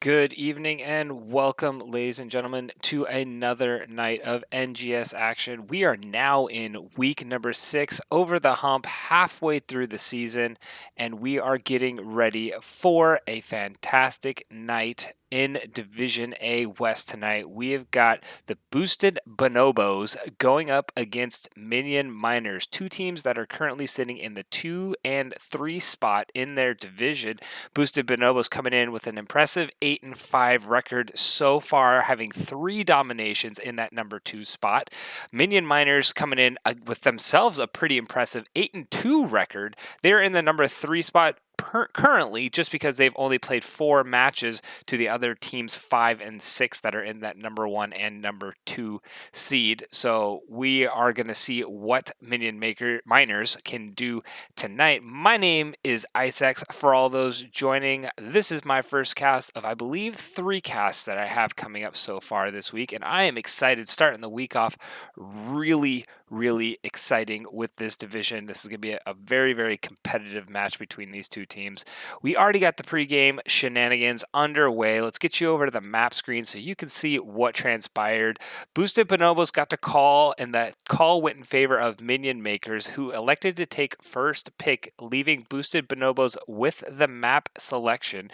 Good evening and welcome, ladies and gentlemen, to another night of NGS action. We are now in week number 6, over the hump, halfway through the season, and we are getting ready for a fantastic night in Division A West tonight. We have got the boosted Bonobos going up against Minion Miners, two teams that are currently sitting in the 2 and 3 spot in their division. Boosted Bonobos coming in with an impressive 8-5 record so far, having 3 dominations in that number 2 spot. Minion Miners coming in with themselves a pretty impressive 8-2 record. They're in the number 3 spot currently, just because they've only played 4 matches to the other teams 5 and 6 that are in that number 1 and number 2 seed. So we are going to see what Miners can do tonight. My name is Icex. For all those joining, this is my first cast of, I believe, 3 casts that I have coming up so far this week, and I am excited, starting the week off really exciting with this division. This is going to be a very, very competitive match between these two teams. We already got the pregame shenanigans underway. Let's get you over to the map screen so you can see what transpired. Boosted Bonobos got to call, and that call went in favor of Minion Makers, who elected to take first pick, leaving Boosted Bonobos with the map selection.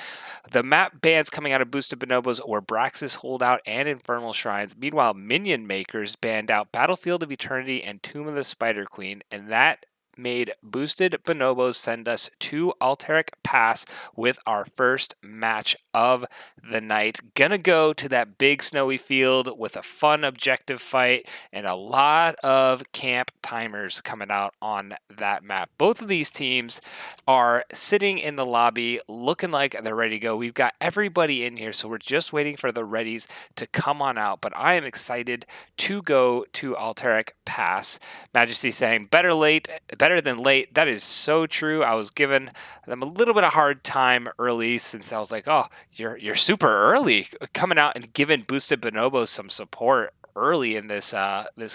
The map bans coming out of Boosted Bonobos were Braxis Holdout and Infernal Shrines. Meanwhile, Minion Makers banned out Battlefield of Eternity and Tomb of the Spider Queen, and that made Boosted Bonobos send us to Alteric Pass with our first match of the night. Gonna go to that big snowy field with a fun objective fight and a lot of camp timers coming out on that map. Both of these teams are sitting in the lobby looking like they're ready to go. We've got everybody in here, so we're just waiting for the readies to come on out, but I am excited to go to Alteric Pass. Majesty saying better than late. That is so true. I was giving them a little bit of hard time early, since I was like, oh, you're super early coming out and giving Boosted Bonobos some support early in this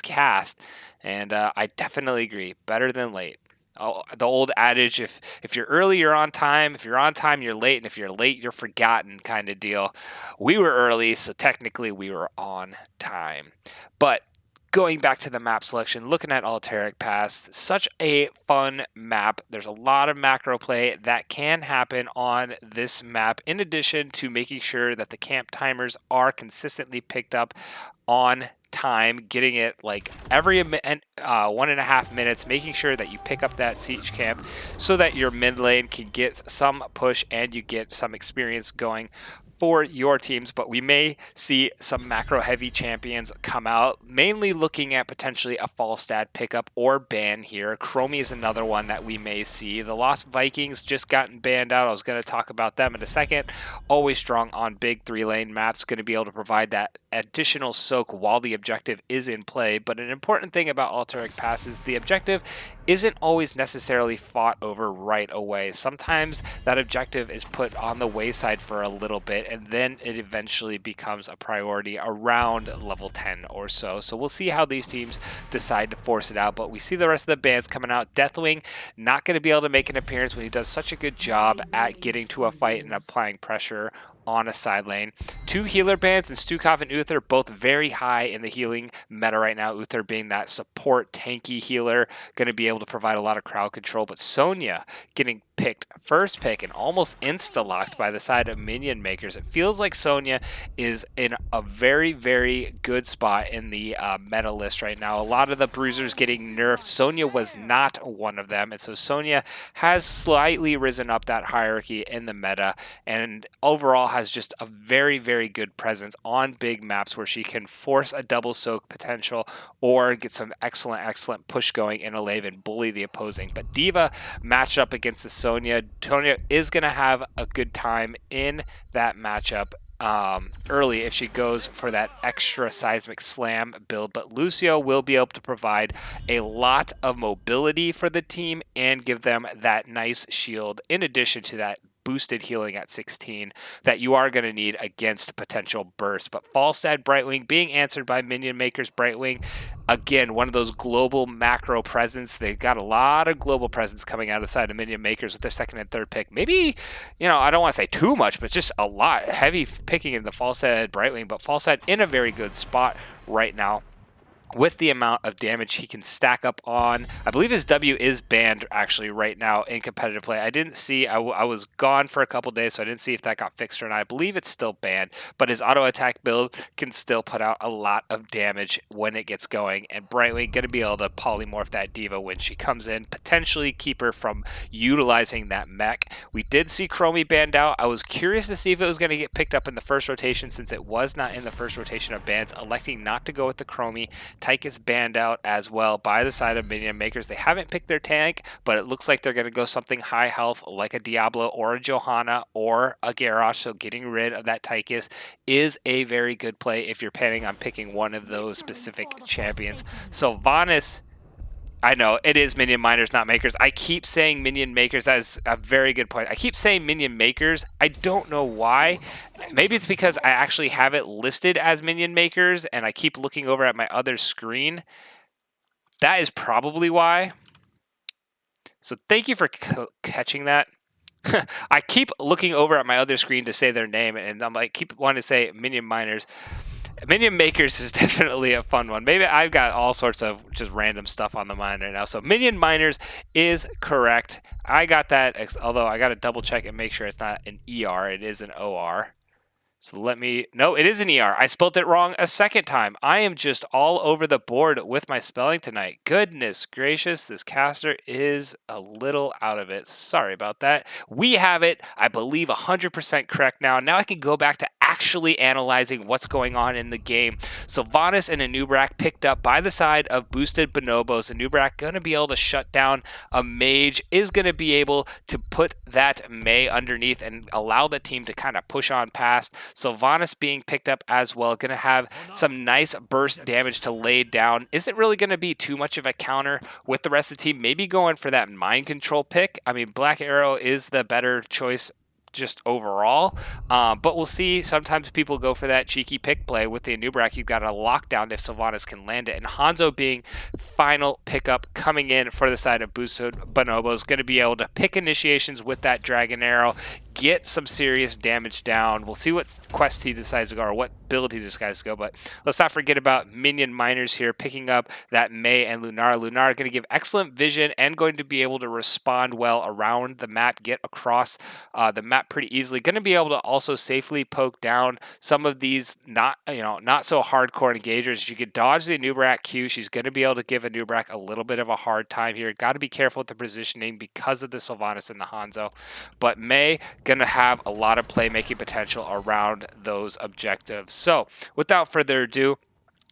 cast, and I definitely agree. Better than late. Oh, the old adage, if you're early, you're on time. If you're on time, you're late. And if you're late, you're forgotten, kind of deal. We were early, so technically we were on time. But going back to the map selection, looking at Alteric Pass, such a fun map. There's a lot of macro play that can happen on this map, in addition to making sure that the camp timers are consistently picked up on time, getting it like every 1.5 minutes, making sure that you pick up that siege camp so that your mid lane can get some push and you get some experience going for your teams. But we may see some macro heavy champions come out, mainly looking at potentially a Falstad pickup or ban here. Chromie is another one that we may see. The Lost Vikings just gotten banned out. I was going to talk about them in a second. Always strong on big 3-lane maps, going to be able to provide that additional soak while the objective is in play. But an important thing about Alteric Pass is the objective isn't always necessarily fought over right away. Sometimes that objective is put on the wayside for a little bit, and then it eventually becomes a priority around level 10 or so. So we'll see how these teams decide to force it out, but we see the rest of the bands coming out. Deathwing not going to be able to make an appearance when he does such a good job at getting to a fight and applying pressure on a side lane. 2 healer bands, and Stukov and Uther both very high in the healing meta right now. Uther being that support tanky healer, going to be able to provide a lot of crowd control, but Sonya getting picked first pick and almost insta-locked by the side of Minion Makers. It feels like Sonya is in a very good spot in the meta list right now. A lot of the bruisers getting nerfed. Sonya was not one of them, and so Sonya has slightly risen up that hierarchy in the meta, and overall has just a very good presence on big maps where she can force a double soak potential or get some excellent push going in a lave and bully the opposing. But D.Va matched up against the Sonya. Sonya is going to have a good time in that matchup early if she goes for that extra seismic slam build, but Lucio will be able to provide a lot of mobility for the team and give them that nice shield, in addition to that boosted healing at 16 that you are going to need against potential bursts. But Falstad Brightwing being answered by Minion Maker's Brightwing. Again, one of those global macro presence. They've got a lot of global presence coming out of the side of Minion Makers with their second and third pick. Maybe, I don't want to say too much, but just a lot. Heavy picking in the Falstad Brightwing, but Falstad in a very good spot right now with the amount of damage he can stack up on. I believe his W is banned actually right now in competitive play. I didn't see, I was gone for a couple days, so I didn't see if that got fixed or not. I believe it's still banned, but his auto attack build can still put out a lot of damage when it gets going. And Brightwing going to be able to polymorph that diva when she comes in, potentially keep her from utilizing that mech. We did see Chromie banned out. I was curious to see if it was going to get picked up in the first rotation since it was not in the first rotation of bans, electing not to go with the Chromie. Tyke is banned out as well by the side of Minion Makers. They haven't picked their tank, but it looks like they're going to go something high health like a Diablo or a Johanna or a Garrosh, so getting rid of that Tychus is a very good play if you're planning on picking one of those specific champions. So Vanus, I know, it is Minion Miners, not Makers. I keep saying Minion Makers. That is a very good point. I keep saying Minion Makers. I don't know why. Maybe it's because I actually have it listed as Minion Makers, and I keep looking over at my other screen. That is probably why. So thank you for catching that. I keep looking over at my other screen to say their name, and I'm like, keep wanting to say Minion Miners. Minion Makers is definitely a fun one. Maybe I've got all sorts of just random stuff on the mind right now. So Minion Miners is correct. I got that, although I got to double check and make sure it's not an ER. It is an OR. So no, it is an ER. I spelled it wrong a second time. I am just all over the board with my spelling tonight. Goodness gracious, this caster is a little out of it. Sorry about that. We have it, I believe, 100% correct now. Now I can go back to actually analyzing what's going on in the game. Sylvanas and Anubrak picked up by the side of boosted Bonobos. Anubrak going to be able to shut down a mage, is going to be able to put that Mei underneath and allow the team to kind of push on past. Sylvanas being picked up as well, going to have some nice burst damage to lay down. Isn't really going to be too much of a counter with the rest of the team. Maybe going for that mind control pick. I mean, Black Arrow is the better choice just overall, but we'll see. Sometimes people go for that cheeky pick play with the Anubrak. You've got a lockdown if Sylvanas can land it, and Hanzo being final pickup coming in for the side of boosted Bonobos, going to be able to pick initiations with that Dragon Arrow, get some serious damage down. We'll see what quest he decides to go or what build he decides to go, but let's not forget about Minion Miners here picking up that Mei and Lunara. Lunara going to give excellent vision and going to be able to respond well around the map, get across the map pretty easily. Going to be able to also safely poke down some of these not so hardcore engagers. You could dodge the Anubrak Q. She's going to be able to give Anubrak a little bit of a hard time here. Got to be careful with the positioning because of the Sylvanas and the Hanzo, but Mei going to have a lot of playmaking potential around those objectives. So without further ado,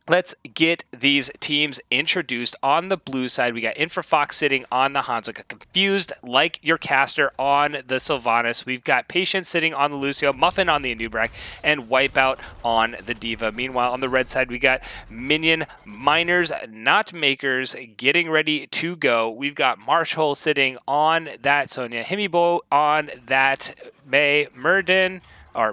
let's get these teams introduced. On the blue side, we got Infrafox sitting on the Hanzo. Got Confused like your caster on the Sylvanas. We've got Patience sitting on the Lucio, Muffin on the Anubrak, and Wipeout on the Diva. Meanwhile, on the red side, we got Minion Miners, not Makers, getting ready to go. We've got Marshall sitting on that Sonya, Himibo on that Mei, Murdarin? I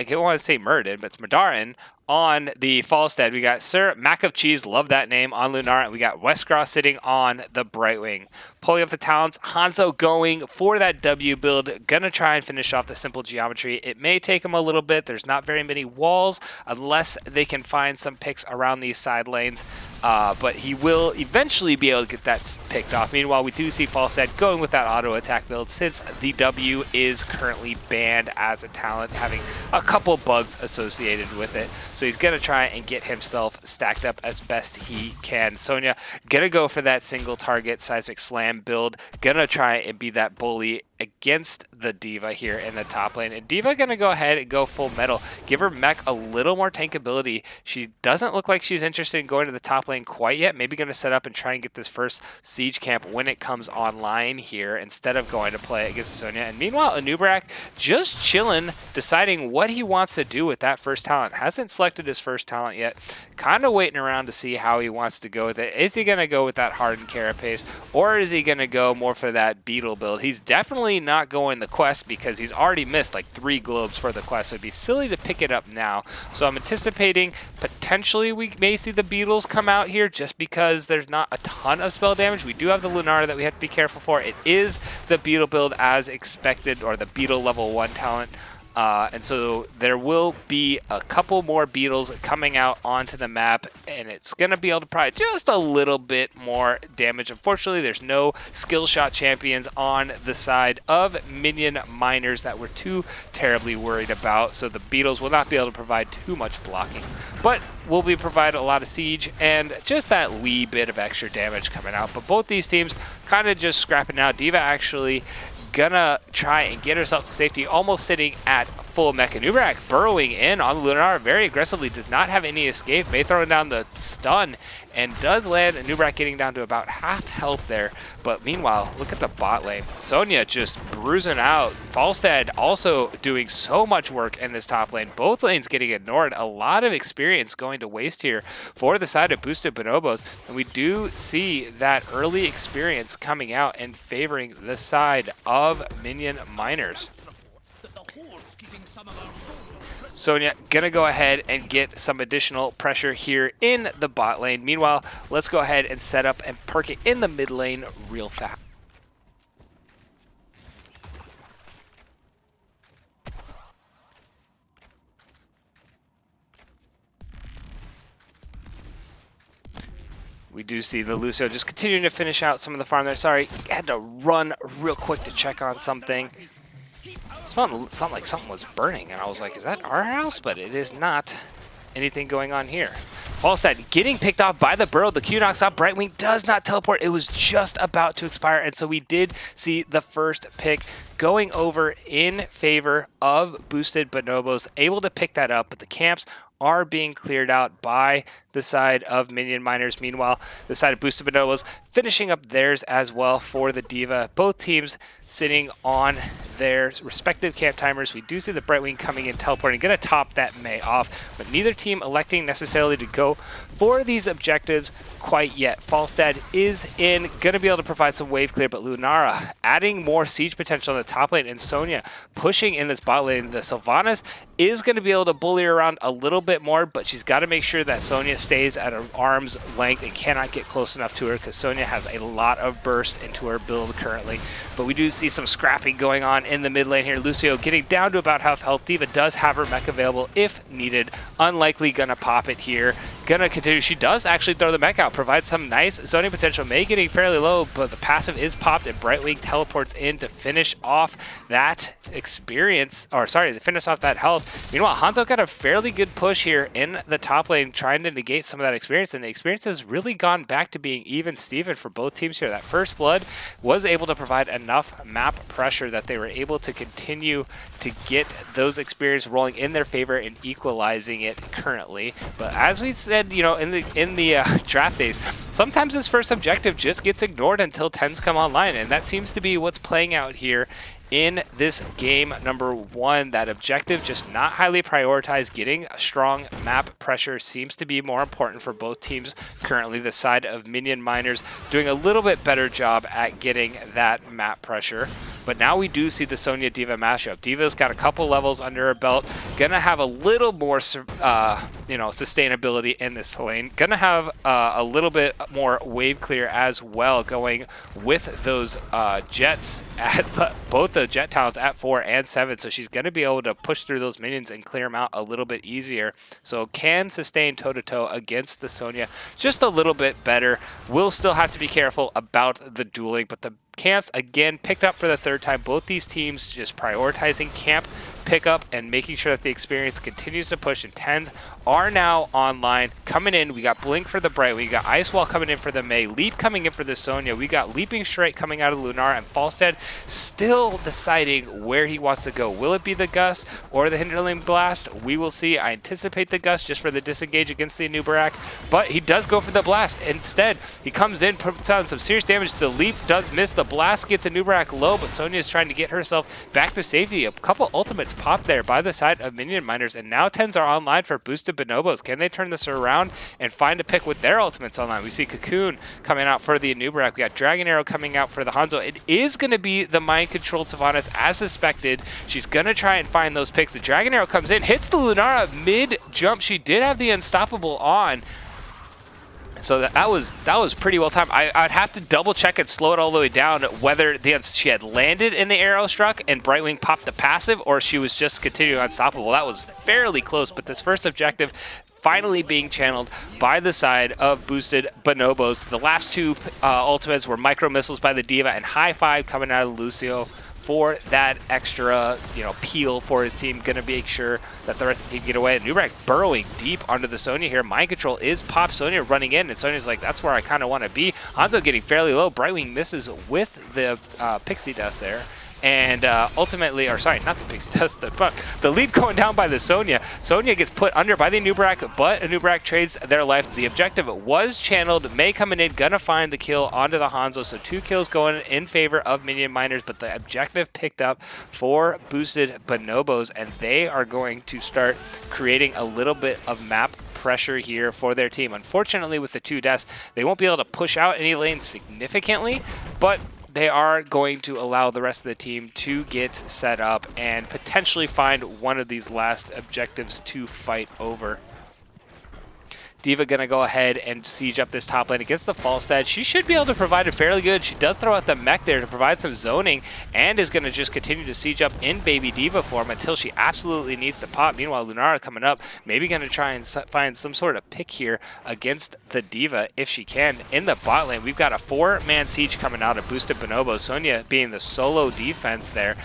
don't want to say Murden, but it's Murdarin. On the Falstad, we got Sir Mac of Cheese, love that name, on Lunara. We got Westcross sitting on the Brightwing. Pulling up the talents, Hanzo going for that W build. Gonna try and finish off the simple geometry. It may take him a little bit. There's not very many walls unless they can find some picks around these side lanes. But he will eventually be able to get that picked off. Meanwhile, we do see Falstad going with that auto attack build since the W is currently banned as a talent, having a couple bugs associated with it. So he's going to try and get himself stacked up as best he can. Sonya going to go for that single target seismic slam build. Going to try and be that bully against the D.Va here in the top lane. And D.Va going to go ahead and go full metal, give her mech a little more tankability. She doesn't look like she's interested in going to the top lane quite yet. Maybe going to set up and try and get this first siege camp when it comes online here instead of going to play against Sonya. And meanwhile, Anubrak just chilling, deciding what he wants to do with that first talent. Hasn't selected his first talent yet. Kind of waiting around to see how he wants to go with it. Is he going to go with that hardened carapace, or is he going to go more for that beetle build? He's definitely not going the quest because he's already missed like 3 globes for the quest, so it'd be silly to pick it up now. So I'm anticipating potentially we may see the beetles come out here just because there's not a ton of spell damage. We do have the Lunara that we have to be careful for. It is the beetle build as expected, or the beetle level 1 talent. And so there will be a couple more beetles coming out onto the map, and it's going to be able to provide just a little bit more damage. Unfortunately, there's no skill shot champions on the side of Minion miners that we're too terribly worried about, so the beetles will not be able to provide too much blocking. But will be provide a lot of siege and just that wee bit of extra damage coming out. But both these teams kind of just scrapping out. D.Va actually gonna try and get herself to safety, almost sitting at full mech. Anubrak burrowing in on Lunar very aggressively, does not have any escape. May throwing down the stun and does land. Anubrak getting down to about half health there. But meanwhile, look at the bot lane. Sonya just bruising out. Falstad also doing so much work in this top lane. Both lanes getting ignored. A lot of experience going to waste here for the side of boosted Bonobos. And we do see that early experience coming out and favoring the side of Minion miners. Sonya gonna go ahead and get some additional pressure here in the bot lane. Meanwhile, let's go ahead and set up and perk it in the mid lane real fast. We do see the Lucio just continuing to finish out some of the farm there. Sorry, had to run real quick to check on something. It sounded like something was burning, and I was like, is that our house? But it is not anything going on here. Falstad getting picked off by the burrow. The Q knocks out. Brightwing does not teleport. It was just about to expire, and so we did see the first pick going over in favor of boosted Bonobos. Able to pick that up, but the camps are being cleared out by the side of Minion miners. Meanwhile, the side of boosted Bonobos finishing up theirs as well for the D.Va. Both teams sitting on their respective camp timers. We do see the Brightwing coming in, teleporting, going to top that May off, but neither team electing necessarily to go for these objectives quite yet. Falstad is in, going to be able to provide some wave clear, but Lunara adding more siege potential in the top lane, and Sonya pushing in this bot lane. The Sylvanas is going to be able to bully her around a little bit more, but she's got to make sure that Sonya stays at her arm's length and cannot get close enough to her, because Sonya has a lot of burst into her build currently. But we do see some scrapping going on in the mid lane here. Lucio getting down to about half health. D.Va does have her mech available if needed. Unlikely gonna pop it here. Gonna continue. She does actually throw the mech out, provide some nice zoning potential. May getting fairly low, but the passive is popped, and Brightwing teleports in to finish off that experience, or sorry, to finish off that health. Meanwhile, Hanzo got a fairly good push here in the top lane, trying to negate some of that experience, and the experience has really gone back to being even Steven for both teams here. That first blood was able to provide enough map pressure that they were able to continue to get those experience rolling in their favor and equalizing it currently. But as we said, you know, in the draft days, sometimes this first objective just gets ignored until 10s come online, and that seems to be what's playing out here in this game number 1. That objective just not highly prioritized. Getting a strong map pressure seems to be more important for both teams currently. The side of Minion miners doing a little bit better job at getting that map pressure. But now we do see the Sonya D.Va mashup. D.Va's got a couple levels under her belt. Gonna have a little more, sustainability in this lane. Gonna have a little bit more wave clear as well, going with those jets at both the jet talents at 4 and 7. So she's gonna be able to push through those minions and clear them out a little bit easier. So can sustain toe-to-toe against the Sonya just a little bit better. Will still have to be careful about the dueling, but the camps again picked up for the third time. Both these teams just prioritizing camp pickup and making sure that the experience continues to push, and 10s are now online. Coming in, we got Blink for the Bright, we got Ice Wall coming in for the Mei, Leap coming in for the Sonya, we got Leaping Strike coming out of Lunara, and Falstad still deciding where he wants to go. Will it be the Gus or the Hinderling Blast? We will see. I anticipate the Gus just for the disengage against the Anubarak, but he does go for the Blast. Instead, he comes in, puts on some serious damage. The Leap does miss. The Blast gets Anubarak low, but Sonya is trying to get herself back to safety. A couple ultimates popped there by the side of Minion Miners, and now 10s are online for boosted Bonobos. Can they turn this around and find a pick with their ultimates online? We see Cocoon coming out for the Anubarak. We got Dragon Arrow coming out for the Hanzo. It is going to be the mind-controlled Sylvanas as suspected. She's going to try and find those picks. The Dragon Arrow comes in, hits the Lunara mid-jump. She did have the Unstoppable on, so that was pretty well timed. I'd have to double check and slow it all the way down whether she had landed in the arrow struck and Brightwing popped the passive, or she was just continuing Unstoppable. That was fairly close, but this first objective finally being channeled by the side of boosted Bonobos. The last two ultimates were Micro Missiles by the D.Va and High Five coming out of Lucio for that extra, peel for his team. Gonna make sure that the rest of the team get away. Anubarak burrowing deep onto the Sonya here. Mind Control is popped. Sonya running in, and Sonya's like, that's where I kind of want to be. Hanzo getting fairly low. Brightwing misses with the Pixie Dust there. And ultimately, or sorry, not the Pixie Dust, the lead going down by the Sonya. Sonya gets put under by the Anubarak, but Anubarak trades their life. The objective was channeled. Mei coming in, gonna find the kill onto the Hanzo. So 2 kills going in favor of Minion Miners, but the objective picked up for boosted Bonobos, and they are going to start creating a little bit of map pressure here for their team. Unfortunately, with the 2 deaths, they won't be able to push out any lanes significantly, but they are going to allow the rest of the team to get set up and potentially find one of these last objectives to fight over. D.Va gonna go ahead and siege up this top lane against the Falstad. She should be able to provide it fairly good. She does throw out the mech there to provide some zoning, and is gonna just continue to siege up in baby D.Va form until she absolutely needs to pop. Meanwhile, Lunara coming up, maybe gonna try and find some sort of pick here against the D.Va if she can. In the bot lane, we've got a 4-man siege coming out of boosted Bonobo. Sonya being the solo defense there.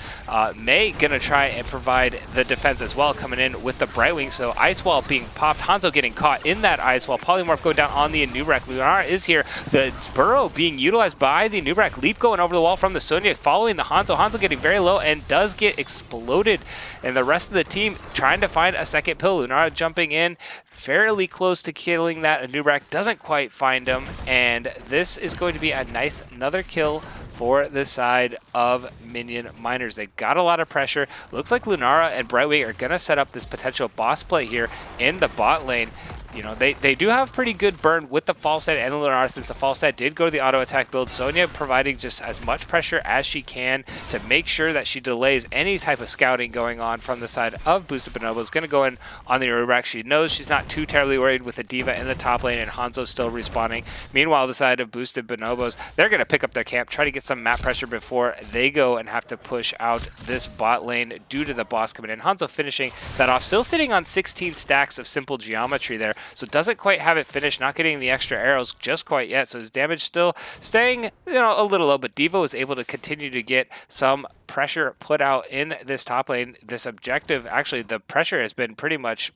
Mei gonna try and provide the defense as well, coming in with the Brightwing. So Ice Wall being popped, Hanzo getting caught in that Ice Wall. Polymorph going down on the Anubarak. Lunara is here. The burrow being utilized by the Anubarak. Leap going over the wall from the Sonya, following the Hanzo. Hanzo getting very low and does get exploded. And the rest of the team trying to find a second pill. Lunara jumping in fairly close to killing that Anubarak. Doesn't quite find him. And this is going to be a nice another kill for the side of Minion Miners. They got a lot of pressure. Looks like Lunara and Brightwing are going to set up this potential boss play here in the bot lane. They do have pretty good burn with the Falstad and the Lunara, since the Falstad did go to the auto attack build. Sonya providing just as much pressure as she can to make sure that she delays any type of scouting going on from the side of boosted Bonobos. Going to go in on the Anubarak. She knows she's not too terribly worried with the D.Va in the top lane, and Hanzo still respawning. Meanwhile, the side of boosted Bonobos, they're going to pick up their camp, try to get some map pressure before they go and have to push out this bot lane due to the boss coming in. Hanzo finishing that off, still sitting on 16 stacks of simple geometry there. So doesn't quite have it finished, not getting the extra arrows just quite yet. So his damage still staying, a little low, but D.Va was able to continue to get some pressure put out in this top lane. This objective, actually, the pressure has been pretty much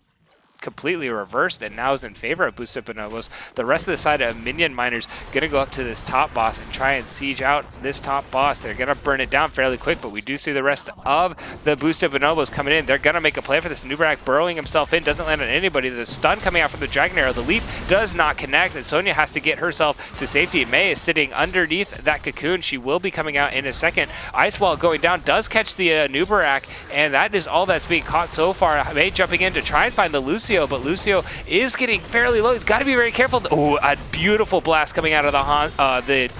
completely reversed and now is in favor of boosted Bonobos. The rest of the side of Minion Miners gonna go up to this top boss and try and siege out this top boss. They're gonna burn it down fairly quick, but we do see the rest of the boosted Bonobos coming in. They're gonna make a play for this. Anubarak burrowing himself in, doesn't land on anybody. The stun coming out from the Dragon Arrow. The leap does not connect, and Sonya has to get herself to safety. Mei is sitting underneath that cocoon. She will be coming out in a second. Ice Wall going down does catch the Anubarak, and that is all that's being caught so far. Mei jumping in to try and find the Lucio, but Lucio is getting fairly low. He's got to be very careful. Oh, a beautiful blast coming out of the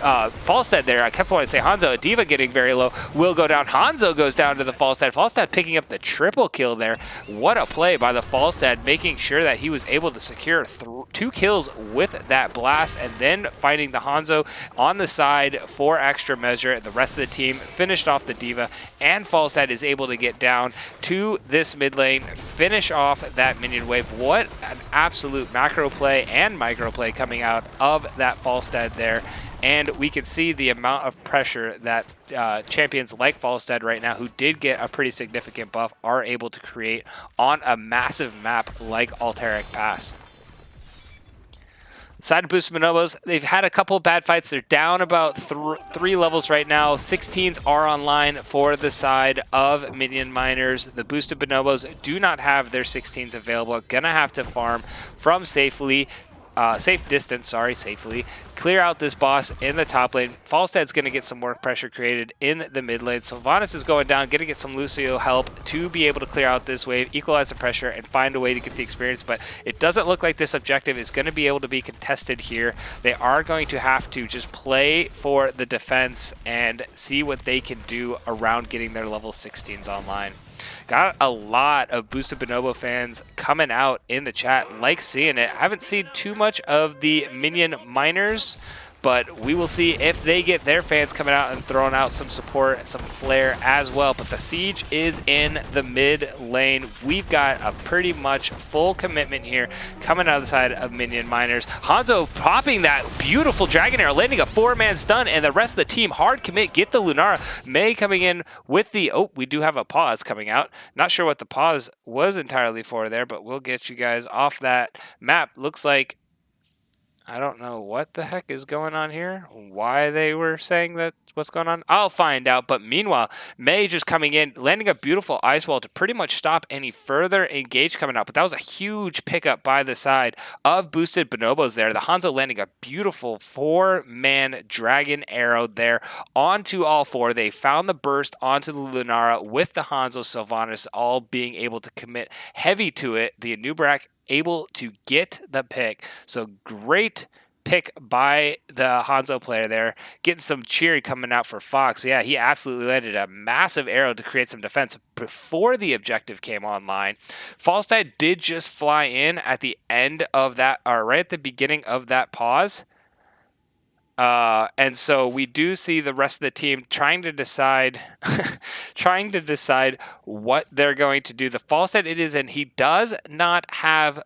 Falstad there. I kept wanting to say Hanzo. D.Va getting very low. Will go down. Hanzo goes down to the Falstad. Falstad picking up the triple kill there. What a play by the Falstad, making sure that he was able to secure 2 kills with that blast, and then finding the Hanzo on the side for extra measure. The rest of the team finished off the D.Va, and Falstad is able to get down to this mid lane, finish off that minion wave. What an absolute macro play and micro play coming out of that Falstad there. And we can see the amount of pressure that champions like Falstad right now, who did get a pretty significant buff, are able to create on a massive map like Alterac Pass. Side of Boosted Bonobos, they've had a couple of bad fights. They're down about three levels right now. 16s are online for the side of Minion Miners. The Boosted Bonobos do not have their 16s available. Gonna have to farm from safely. Safe distance, safely. Clear out this boss in the top lane. Falstad's going to get some more pressure created in the mid lane. Sylvanas is going down, going to get some Lucio help to be able to clear out this wave, equalize the pressure, and find a way to get the experience. But it doesn't look like this objective is going to be able to be contested here. They are going to have to just play for the defense and see what they can do around getting their level 16s online. Got a lot of Boosted Bonobo fans coming out in the chat, like seeing it. I haven't seen too much of the Minion Miners, but we will see if they get their fans coming out and throwing out some support, some flair as well. But the siege is in the mid lane. We've got a pretty much full commitment here coming out of the side of Minion Miners. Hanzo popping that beautiful Dragon Arrow, landing a 4-man stun, and the rest of the team hard commit, get the Lunara. Mei coming in with the, oh, we do have a pause coming out. Not sure what the pause was entirely for there, but we'll get you guys off that map. Looks like I don't know what the heck is going on here, why they were saying that, what's going on. I'll find out, but meanwhile, Mei just coming in, landing a beautiful ice wall to pretty much stop any further engage coming out, but that was a huge pickup by the side of Boosted Bonobos there. The Hanzo landing a beautiful 4-man Dragon Arrow there onto all four. They found the burst onto the Lunara with the Hanzo Sylvanas all being able to commit heavy to it. The Anubrak able to get the pick. So great pick by the Hanzo player there. Getting some cheery coming out for Fox. Yeah, he absolutely landed a massive arrow to create some defense before the objective came online. Falstad did just fly in at the end of that, or right at the beginning of that pause. And so we do see the rest of the team trying to decide what they're going to do. The Falstad it is, and he does not have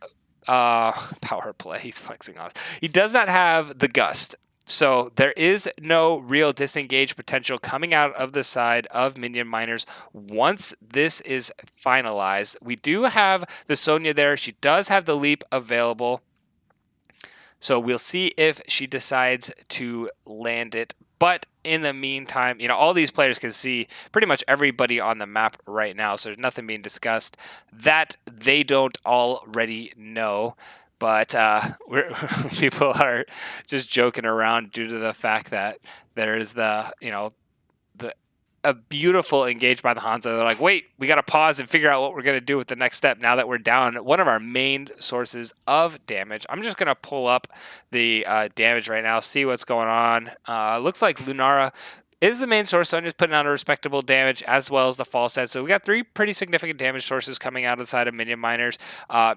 power play. He's flexing on us. He does not have the gust. So there is no real disengage potential coming out of the side of Minion Miners once this is finalized. We do have the Sonya there. She does have the leap available. So we'll see if she decides to land it. But in the meantime, all these players can see pretty much everybody on the map right now. So there's nothing being discussed that they don't already know. But people are just joking around due to the fact that there's a beautiful engage by the Hanzo. They're like, wait, we got to pause and figure out what we're going to do with the next step now that we're down one of our main sources of damage. I'm just going to pull up the damage right now, see what's going on. Looks like Lunara is the main source. Sonya's putting out a respectable damage as well as the Falstad. So we got 3 pretty significant damage sources coming out of the side of Minion Miners.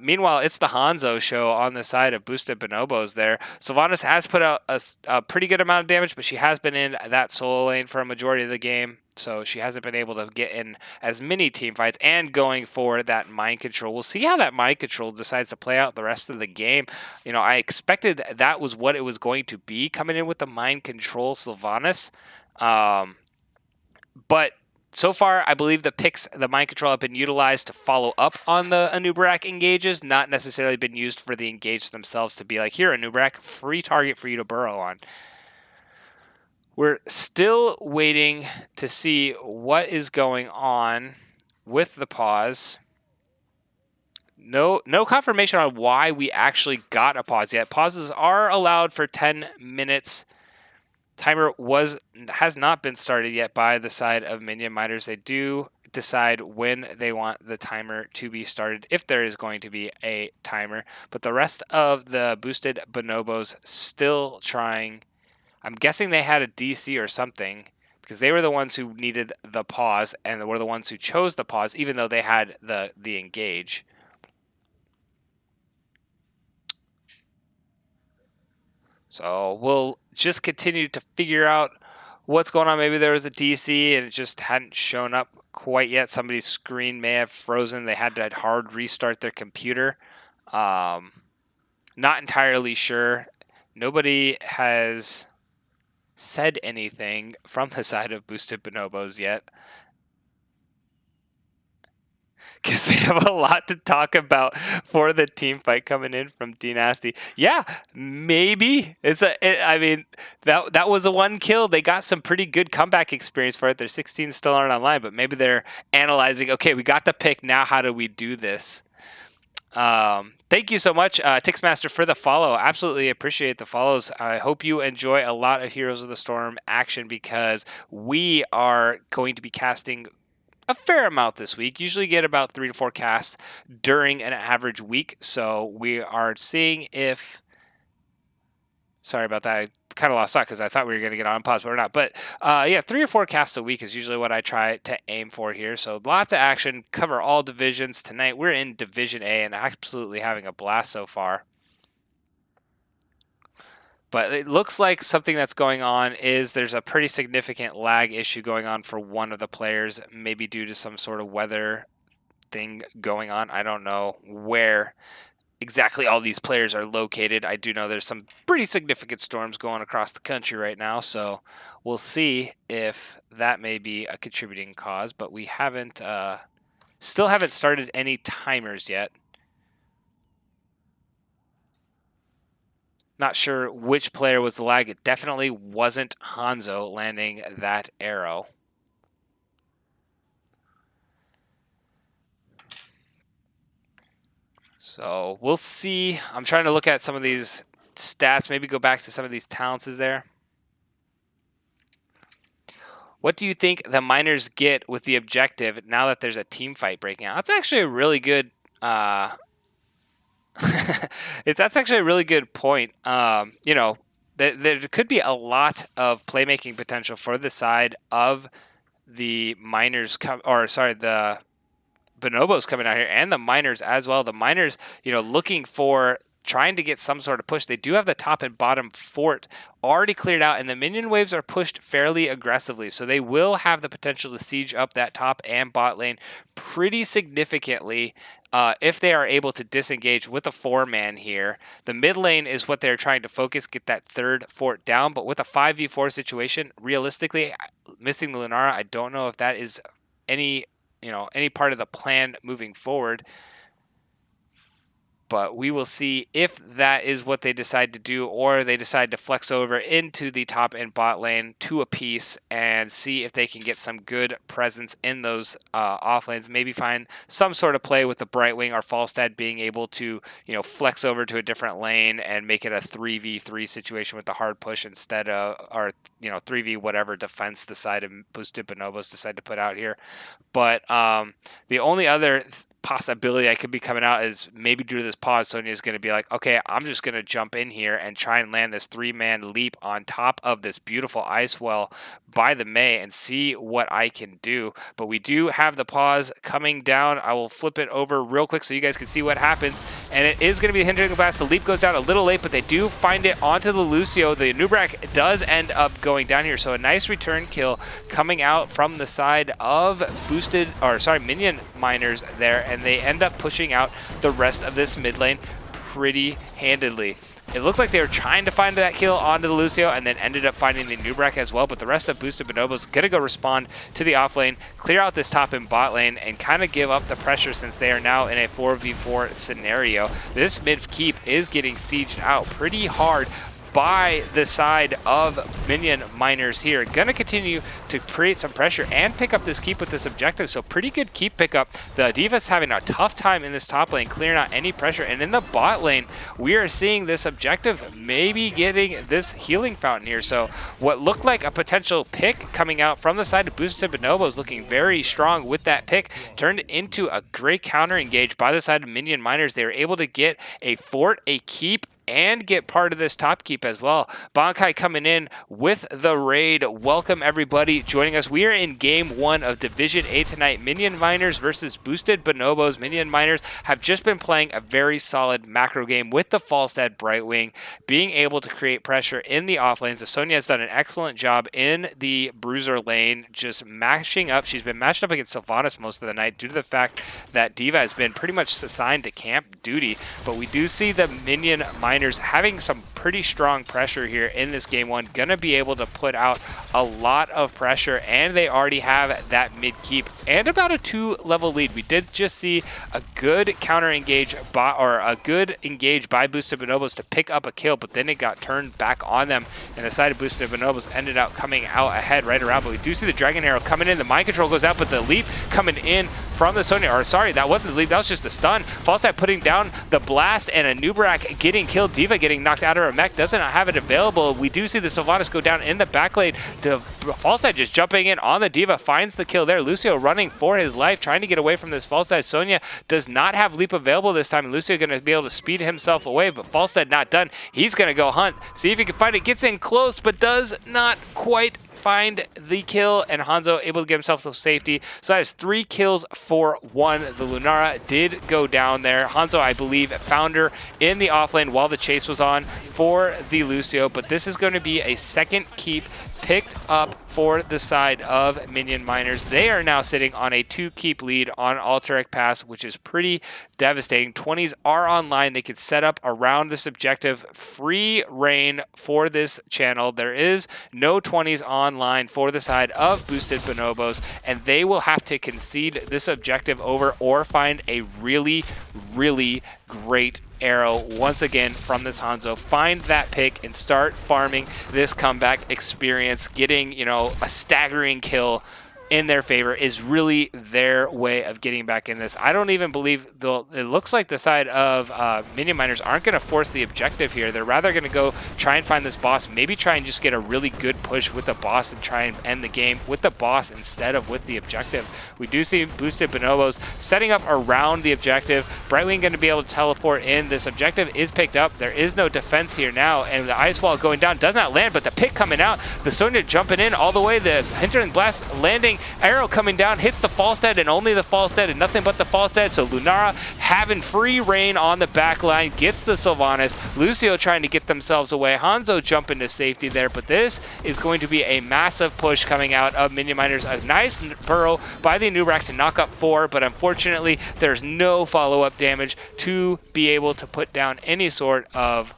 Meanwhile, it's the Hanzo show on the side of Boosted Bonobos there. Sylvanas has put out a pretty good amount of damage, but she has been in that solo lane for a majority of the game. So she hasn't been able to get in as many team fights and going for that mind control. We'll see how that mind control decides to play out the rest of the game. I expected that was what it was going to be coming in with the mind control Sylvanas. But so far, I believe the mind control have been utilized to follow up on the Anubrak engages, not necessarily been used for the engage themselves to be like, here, Anubrak, free target for you to burrow on. We're still waiting to see what is going on with the pause. No confirmation on why we actually got a pause yet. Pauses are allowed for 10 minutes. Timer has not been started yet by the side of Minion Miners. They do decide when they want the timer to be started, if there is going to be a timer. But the rest of the Boosted Bonobos still trying. I'm guessing they had a DC or something because they were the ones who needed the pause and were the ones who chose the pause, even though they had the engage. So we'll just continue to figure out what's going on. Maybe there was a DC and it just hadn't shown up quite yet. Somebody's screen may have frozen. They had to hard restart their computer. Not entirely sure. Nobody has said anything from the side of Boosted Bonobos yet, because they have a lot to talk about for the team fight coming in from D Nasty. Yeah, maybe I mean, that was a one kill. They got some pretty good comeback experience for it. Their 16 still aren't online, but maybe they're analyzing. Okay, we got the pick. Now, how do we do this? Thank you so much, Tixmaster, for the follow. Absolutely appreciate the follows. I hope you enjoy a lot of Heroes of the Storm action, because we are going to be casting a fair amount this week. Usually get about 3 to 4 casts during an average week. So we are seeing if... Sorry about that. I kind of lost thought because I thought we were going to get on pause, but we're not. But yeah, 3 or 4 casts a week is usually what I try to aim for here. So lots of action, cover all divisions. Tonight we're in Division A and absolutely having a blast so far. But it looks like something that's going on is there's a pretty significant lag issue going on for one of the players, maybe due to some sort of weather thing going on. I don't know where exactly all these players are located. I do know there's some pretty significant storms going across the country right now, so we'll see if that may be a contributing cause, but we haven't still haven't started any timers yet. Not sure which player was the lag. It definitely wasn't Hanzo landing that arrow. So we'll see. I'm trying to look at some of these stats, maybe go back to some of these talents there. What do you think the miners get with the objective now that there's a team fight breaking out? That's actually a really good that's actually a really good point. You know, there could be a lot of playmaking potential for the side of the miners the Bonobos coming out here, and the miners as well. The miners, you know, looking for trying to get some sort of push. They do have the top and bottom fort already cleared out, and the minion waves are pushed fairly aggressively, so they will have the potential to siege up that top and bot lane pretty significantly if they are able to disengage with a 4-man here. The mid lane is what they're trying to focus, get that third fort down, but with a 5v4 situation, realistically, missing the Lunara, I don't know if that is any part of the plan moving forward. But we will see if that is what they decide to do, or they decide to flex over into the top and bot lane to a piece and see if they can get some good presence in those off lanes. Maybe find some sort of play with the Brightwing or Falstad being able to, you know, flex over to a different lane and make it a 3v3 situation with the hard push instead of, or, you know, 3v whatever defense the side of Boosted Bonobos decide to put out here. But the only other possibility I could be coming out is maybe due to this pause, Sonya's going to be like, okay, I'm just going to jump in here and try and land this 3-man leap on top of this beautiful ice well by the Mei and see what I can do. But we do have the pause coming down. I will flip it over real quick so you guys can see what happens. And it is going to be a hindering blast. The leap goes down a little late, but they do find it onto the Lucio. The Nubrak does end up going down here. So a nice return kill coming out from the side of Minion miners there. And they end up pushing out the rest of this mid lane pretty handedly. It looked like they were trying to find that kill onto the Lucio and then ended up finding the Nubrak as well, but the rest of Boosted Bonobos going to go respond to the off lane, clear out this top and bot lane, and kind of give up the pressure since they are now in a 4v4 scenario. This mid keep is getting sieged out pretty hard by the side of Minion miners here. Gonna continue to create some pressure and pick up this keep with this objective, so pretty good keep pickup. The D.Va's having a tough time in this top lane, clearing out any pressure, and in the bot lane, we are seeing this objective maybe getting this healing fountain here. So what looked like a potential pick coming out from the side of Boosted Bonobos, looking very strong with that pick, turned into a great counter engage by the side of Minion miners. They were able to get a fort, a keep, and get part of this top keep as well. Bankai coming in with the raid. Welcome everybody joining us. We are in game 1 of Division A tonight. Minion miners versus Boosted Bonobos. Minion miners have just been playing a very solid macro game with the Falstad Brightwing, being able to create pressure in the off lanes. Sonya has done an excellent job in the bruiser lane, just mashing up. She's been matched up against Sylvanas most of the night due to the fact that D.Va has been pretty much assigned to camp duty. But we do see the Minion miners Miners having some pretty strong pressure here in this game one, gonna be able to put out a lot of pressure, and they already have that mid keep and about a 2-level lead. We did just see a good counter engage by, or a good engage by Boosted Bonobos to pick up a kill, but then it got turned back on them, and the side of Boosted Bonobos ended up coming out ahead right around. But we do see the Dragon Arrow coming in, the mind control goes out, but the leap coming in from the Sonya, or sorry, that wasn't the leap, that was just a stun. Falstad putting down the blast, and a Nubrak getting killed. D.Va getting knocked out of her mech, doesn't have it available. We do see the Sylvanas go down in the backlane. Falstad just jumping in on the D.Va, finds the kill there. Lucio running for his life, trying to get away from this Falstad. Sonya does not have leap available this time, and Lucio going to be able to speed himself away, but Falstad not done. He's going to go hunt, see if he can find it, gets in close, but does not quite find the kill, and Hanzo able to get himself to safety. So that is 3 kills for 1. The Lunara did go down there. Hanzo, I believe, found her in the offlane while the chase was on for the Lucio, but this is going to be a second keep picked up for the side of Minion Miners. They are now sitting on a 2-keep lead on Alterac Pass, which is pretty devastating. 20s are online. They could set up around this objective. Free reign for this channel. There is no 20s online for the side of Boosted Bonobos, and they will have to concede this objective over or find a really, really great arrow once again from this Hanzo. Find that pick and start farming this comeback experience. Getting, you know, a staggering kill in their favor is really their way of getting back in this. I don't even believe it looks like the side of Minion Miners aren't going to force the objective here. They're rather going to go try and find this boss, maybe try and just get a really good push with the boss and try and end the game with the boss instead of with the objective. We do see Boosted Bonobos setting up around the objective. Brightwing going to be able to teleport in. This objective is picked up. There is no defense here now, and the ice wall going down does not land, but the pick coming out, the Sonya jumping in all the way, the Hinterland Blast landing, arrow coming down, hits the Falstad and only the Falstad and nothing but the Falstad. So Lunara having free reign on the back line, gets the Sylvanas. Lucio trying to get themselves away. Hanzo jumping to safety there, but this is going to be a massive push coming out of Minion Miners. A nice burrow by the Nubrak to knock up 4, but unfortunately there's no follow-up damage to be able to put down any sort of,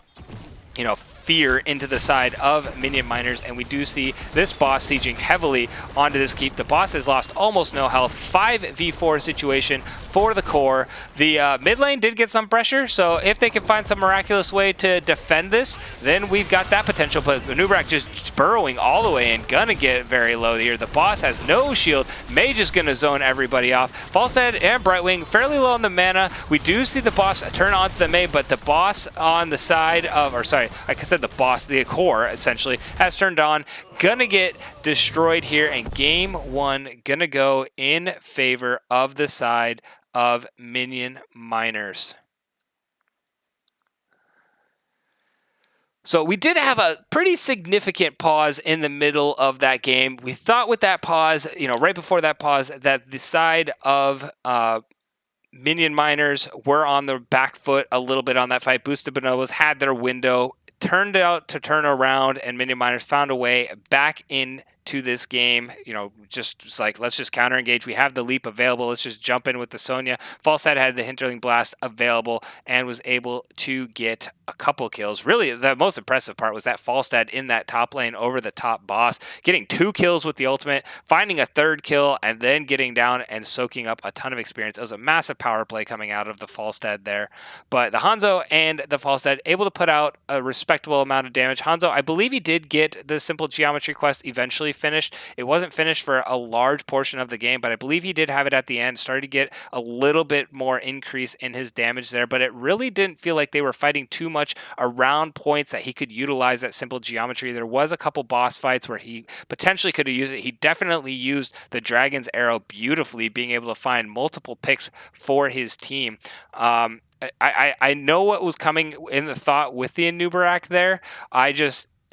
you know, fear into the side of Minion Miners, and we do see this boss sieging heavily onto this keep. The boss has lost almost no health. 5v4 situation for the core. The mid lane did get some pressure, so if they can find some miraculous way to defend this, then we've got that potential, but Nubrak just burrowing all the way in, gonna get very low here. The boss has no shield. Mage is gonna zone everybody off. Falstad and Brightwing fairly low on the mana. We do see the boss turn onto the Mei, but the boss on the side of, or sorry, like I said, the boss, the core essentially, has turned on. Gonna get destroyed here, and game 1 gonna go in favor of the side of Minion Miners. So we did have a pretty significant pause in the middle of that game. We thought with that pause, you know, right before that pause, that the side of Minion Miners were on the back foot a little bit on that fight. Boosted Bonobos had their window, turned out to turn around, and Minion Miners found a way back into this game. You know, just like, let's just counter engage. We have the leap available. Let's just jump in with the Sonya. Falstad had the Hinterling Blast available and was able to get a couple kills. Really, the most impressive part was that Falstad in that top lane over the top boss, getting 2 kills with the ultimate, finding a 3rd kill, and then getting down and soaking up a ton of experience. It was a massive power play coming out of the Falstad there. But the Hanzo and the Falstad able to put out a respectable amount of damage. Hanzo, I believe he did get the simple geometry quest eventually finished. It wasn't finished for a large portion of the game, but I believe he did have it at the end. Started to get a little bit more increase in his damage there, but it really didn't feel like they were fighting too much around points that he could utilize that simple geometry. There was a couple boss fights where he potentially could have used it. He definitely used the Dragon's Arrow beautifully, being able to find multiple picks for his team. I know what was coming in the thought with the Anubarak there.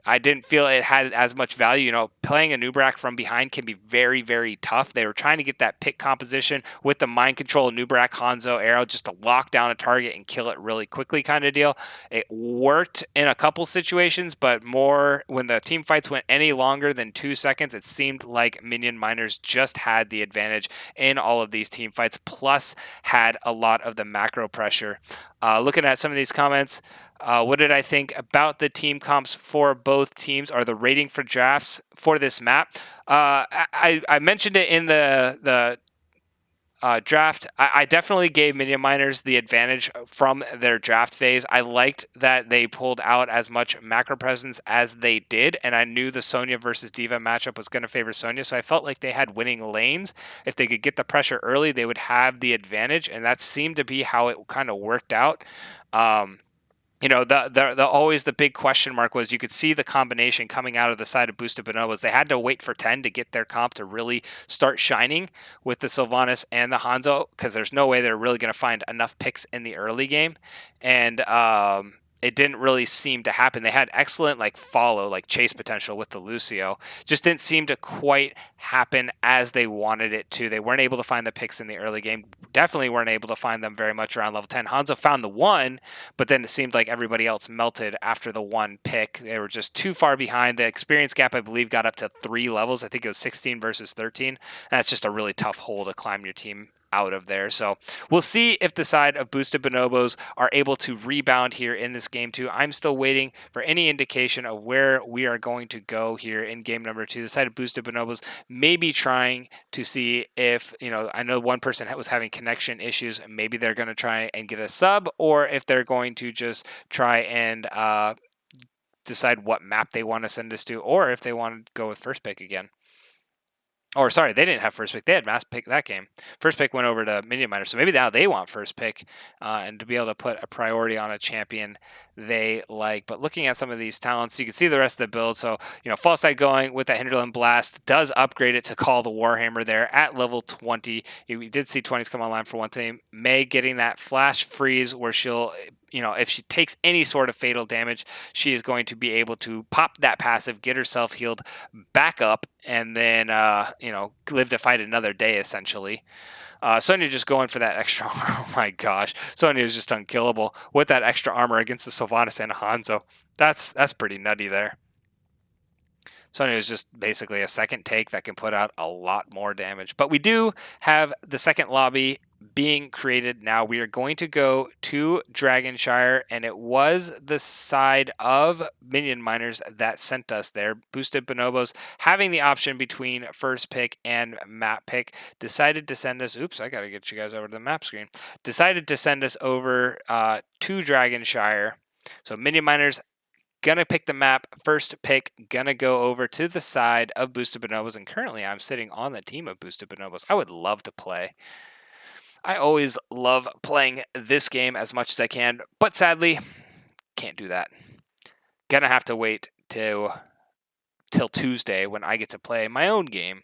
I didn't feel it had as much value. You know, playing a Nubrak from behind can be very, very tough. They were trying to get that pick composition with the mind control Nubrak Hanzo arrow just to lock down a target and kill it really quickly kind of deal. It worked in a couple situations, but more when the team fights went any longer than 2 seconds, it seemed like Minion Miners just had the advantage in all of these team fights, plus had a lot of the macro pressure. Looking at some of these comments, what did I think about the team comps for both teams, or the rating for drafts for this map? I mentioned it in the draft. I definitely gave Minion Miners the advantage from their draft phase. I liked that they pulled out as much macro presence as they did, and I knew the Sonya versus Diva matchup was going to favor Sonya, so I felt like they had winning lanes. If they could get the pressure early, they would have the advantage, and that seemed to be how it kind of worked out. The always the big question mark was, you could see the combination coming out of the side of Boosted Bonobos. They had to wait for 10 to get their comp to really start shining with the Sylvanas and the Hanzo, because there's no way they're really going to find enough picks in the early game. And it didn't really seem to happen. They had excellent chase potential with the Lucio. Just didn't seem to quite happen as they wanted it to. They weren't able to find the picks in the early game. Definitely weren't able to find them very much around level 10. Hanzo found the one, but then it seemed like everybody else melted after the one pick. They were just too far behind. The experience gap, I believe, got up to 3 levels. I think it was 16 versus 13. And that's just a really tough hole to climb your team out of there. So we'll see if the side of Boosted Bonobos are able to rebound here in this game 2. I'm still waiting for any indication of where we are going to go here in game number 2. The side of Boosted Bonobos may be trying to see if, I know one person was having connection issues. Maybe they're going to try and get a sub, or if they're going to just try and decide what map they want to send us to, or if they want to go with first pick again. Or sorry, they didn't have first pick. They had mass pick that game. First pick went over to Minion Miner. So maybe now they want first pick, and to be able to put a priority on a champion they like. But looking at some of these talents, you can see the rest of the build. So, False Side going with the Hinterland Blast does upgrade it to Call the Warhammer there at level 20. We did see 20s come online for one team. May getting that Flash Freeze where she'll, if she takes any sort of fatal damage, she is going to be able to pop that passive, get herself healed back up, and then live to fight another day essentially. Sonya just going for that extra armor. Oh my gosh, Sonya is just unkillable with that extra armor against the Sylvanas and Hanzo. That's pretty nutty there. Sonya is just basically a second take that can put out a lot more damage. But we do have the second lobby being created now. We are going to go to Dragonshire, and it was the side of Minion Miners that sent us there. Boosted Bonobos, having the option between first pick and map pick, decided to send us, oops, I gotta get you guys over to the map screen, decided to send us over to Dragonshire. So Minion Miners gonna pick the map, first pick, gonna go over to the side of Boosted Bonobos, and currently I'm sitting on the team of Boosted Bonobos. I would love to play. I always love playing this game as much as I can, but sadly, can't do that. Gonna have to wait till Tuesday when I get to play my own game.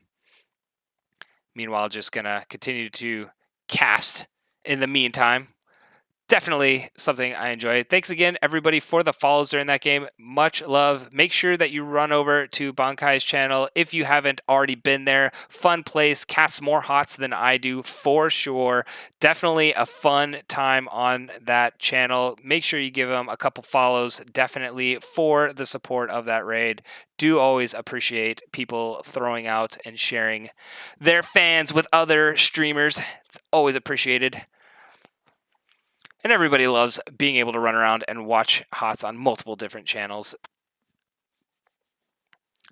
Meanwhile, just gonna continue to cast in the meantime. Definitely something I enjoy. Thanks again, everybody, for the follows during that game. Much love. Make sure that you run over to Bankai's channel if you haven't already been there. Fun place. Casts more HOTS than I do, for sure. Definitely a fun time on that channel. Make sure you give him a couple follows, definitely, for the support of that raid. Do always appreciate people throwing out and sharing their fans with other streamers. It's always appreciated. And everybody loves being able to run around and watch HOTS on multiple different channels.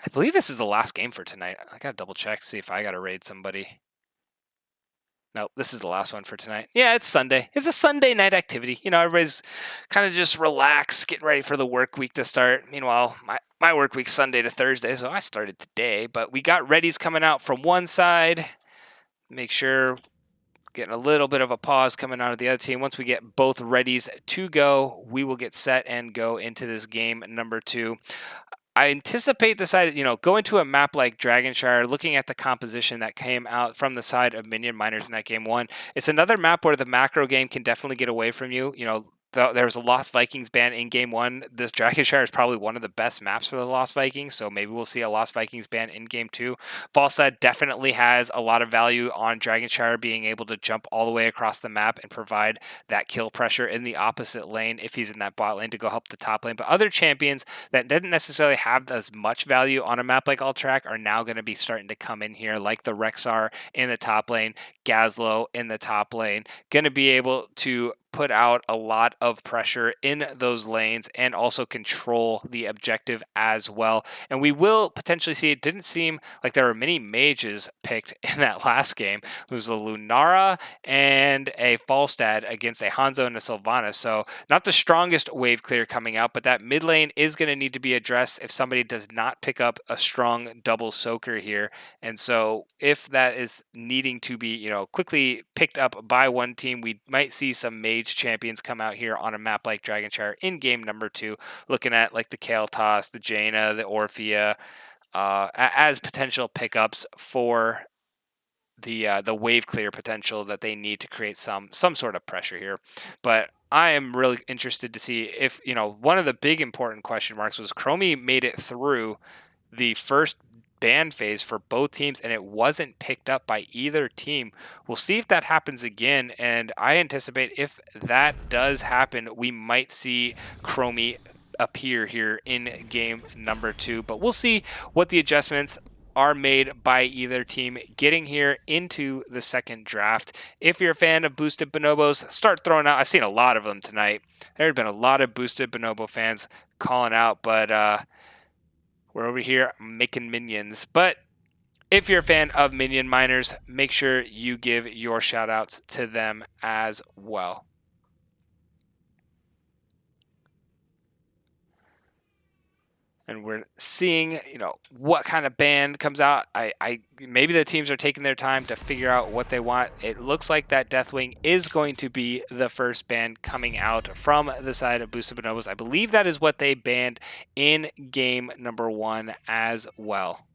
I believe this is the last game for tonight. I gotta double check to see if I gotta raid somebody. Nope, this is the last one for tonight. Yeah, it's Sunday. It's a Sunday night activity. Everybody's kind of just relaxed, getting ready for the work week to start. Meanwhile, my work week's Sunday to Thursday, so I started today. But we got readies coming out from one side. Make sure getting a little bit of a pause coming out of the other team. Once we get both readies to go, we will get set and go into this game number 2. I anticipate the side, going to a map like Dragonshire, looking at the composition that came out from the side of Minion Miners in that game 1. It's another map where the macro game can definitely get away from you. There was a Lost Vikings ban in game 1. This Dragonshire is probably one of the best maps for the Lost Vikings, so maybe we'll see a Lost Vikings ban in game 2. Falstad definitely has a lot of value on Dragonshire being able to jump all the way across the map and provide that kill pressure in the opposite lane if he's in that bot lane to go help the top lane. But other champions that didn't necessarily have as much value on a map like Alterac are now going to be starting to come in here, like the Rexar in the top lane, Gazlo in the top lane, going to be able to put out a lot of pressure in those lanes and also control the objective as well. And we will potentially see, it didn't seem like there were many mages picked in that last game. It was a Lunara and a Falstad against a Hanzo and a Sylvanas. So not the strongest wave clear coming out, but that mid lane is going to need to be addressed if somebody does not pick up a strong double soaker here. And so if that is needing to be, quickly picked up by one team, we might see some mage champions come out here on a map like Dragonshire in game number 2, looking at like the Kael'thas, the Jaina, the Orphea, as potential pickups for the wave clear potential that they need to create some sort of pressure here. But I am really interested to see if, one of the big important question marks was Chromie made it through the first ban phase for both teams and it wasn't picked up by either team. We'll see if that happens again, and I anticipate if that does happen, we might see Chromie appear here in game number 2. But we'll see what the adjustments are made by either team getting here into the second draft. If you're a fan of boosted bonobos, start throwing out. I've seen a lot of them tonight. There have been a lot of boosted bonobo fans calling out, but we're over here making minions. But if you're a fan of minion miners, make sure you give your shout outs to them as well. And we're seeing, what kind of ban comes out. I maybe the teams are taking their time to figure out what they want. It looks like that Deathwing is going to be the first ban coming out from the side of Boosted Bonobos. I believe that is what they banned in game number 1 as well.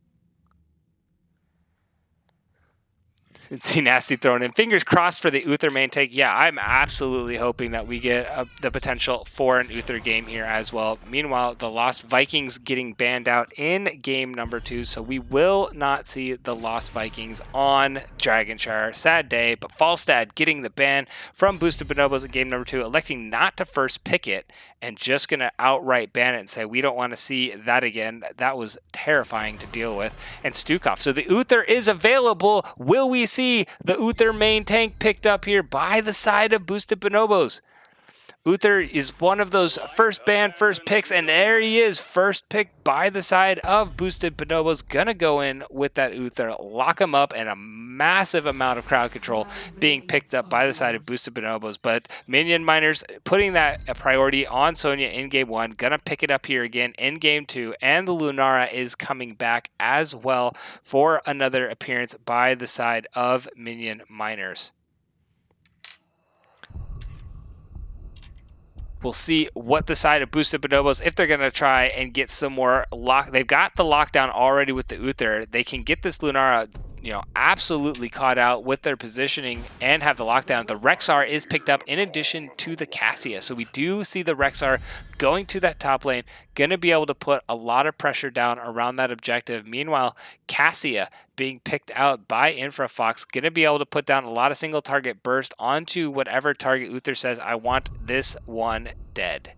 See Nasty thrown in. Fingers crossed for the Uther main take. Yeah, I'm absolutely hoping that we get the potential for an Uther game here as well. Meanwhile, the Lost Vikings getting banned out in game number 2, so we will not see the Lost Vikings on Dragonshire. Sad day, but Falstad getting the ban from Boosted Bonobos in game number 2, electing not to first pick it and just going to outright ban it and say, we don't want to see that again. That was terrifying to deal with. And Stukov. So the Uther is available. Will we see the Uther main tank picked up here by the side of Boosted Bonobos? Uther is one of those first ban, first picks, and there he is, first pick by the side of Boosted Bonobos. Gonna go in with that Uther, lock him up, and a massive amount of crowd control being picked up by the side of Boosted Bonobos. But Minion Miners putting that a priority on Sonya in game 1, gonna pick it up here again in game 2, and the Lunara is coming back as well for another appearance by the side of Minion Miners. We'll see what the side of Boosted Bonobos, if they're going to try and get some more lock. They've got the lockdown already with the Uther. They can get this Lunara, absolutely caught out with their positioning and have the lockdown. The Rexar is picked up in addition to the Cassia. So we do see the Rexar going to that top lane, going to be able to put a lot of pressure down around that objective. Meanwhile, Cassia being picked out by InfraFox, going to be able to put down a lot of single target burst onto whatever target Uther says, I want this one dead.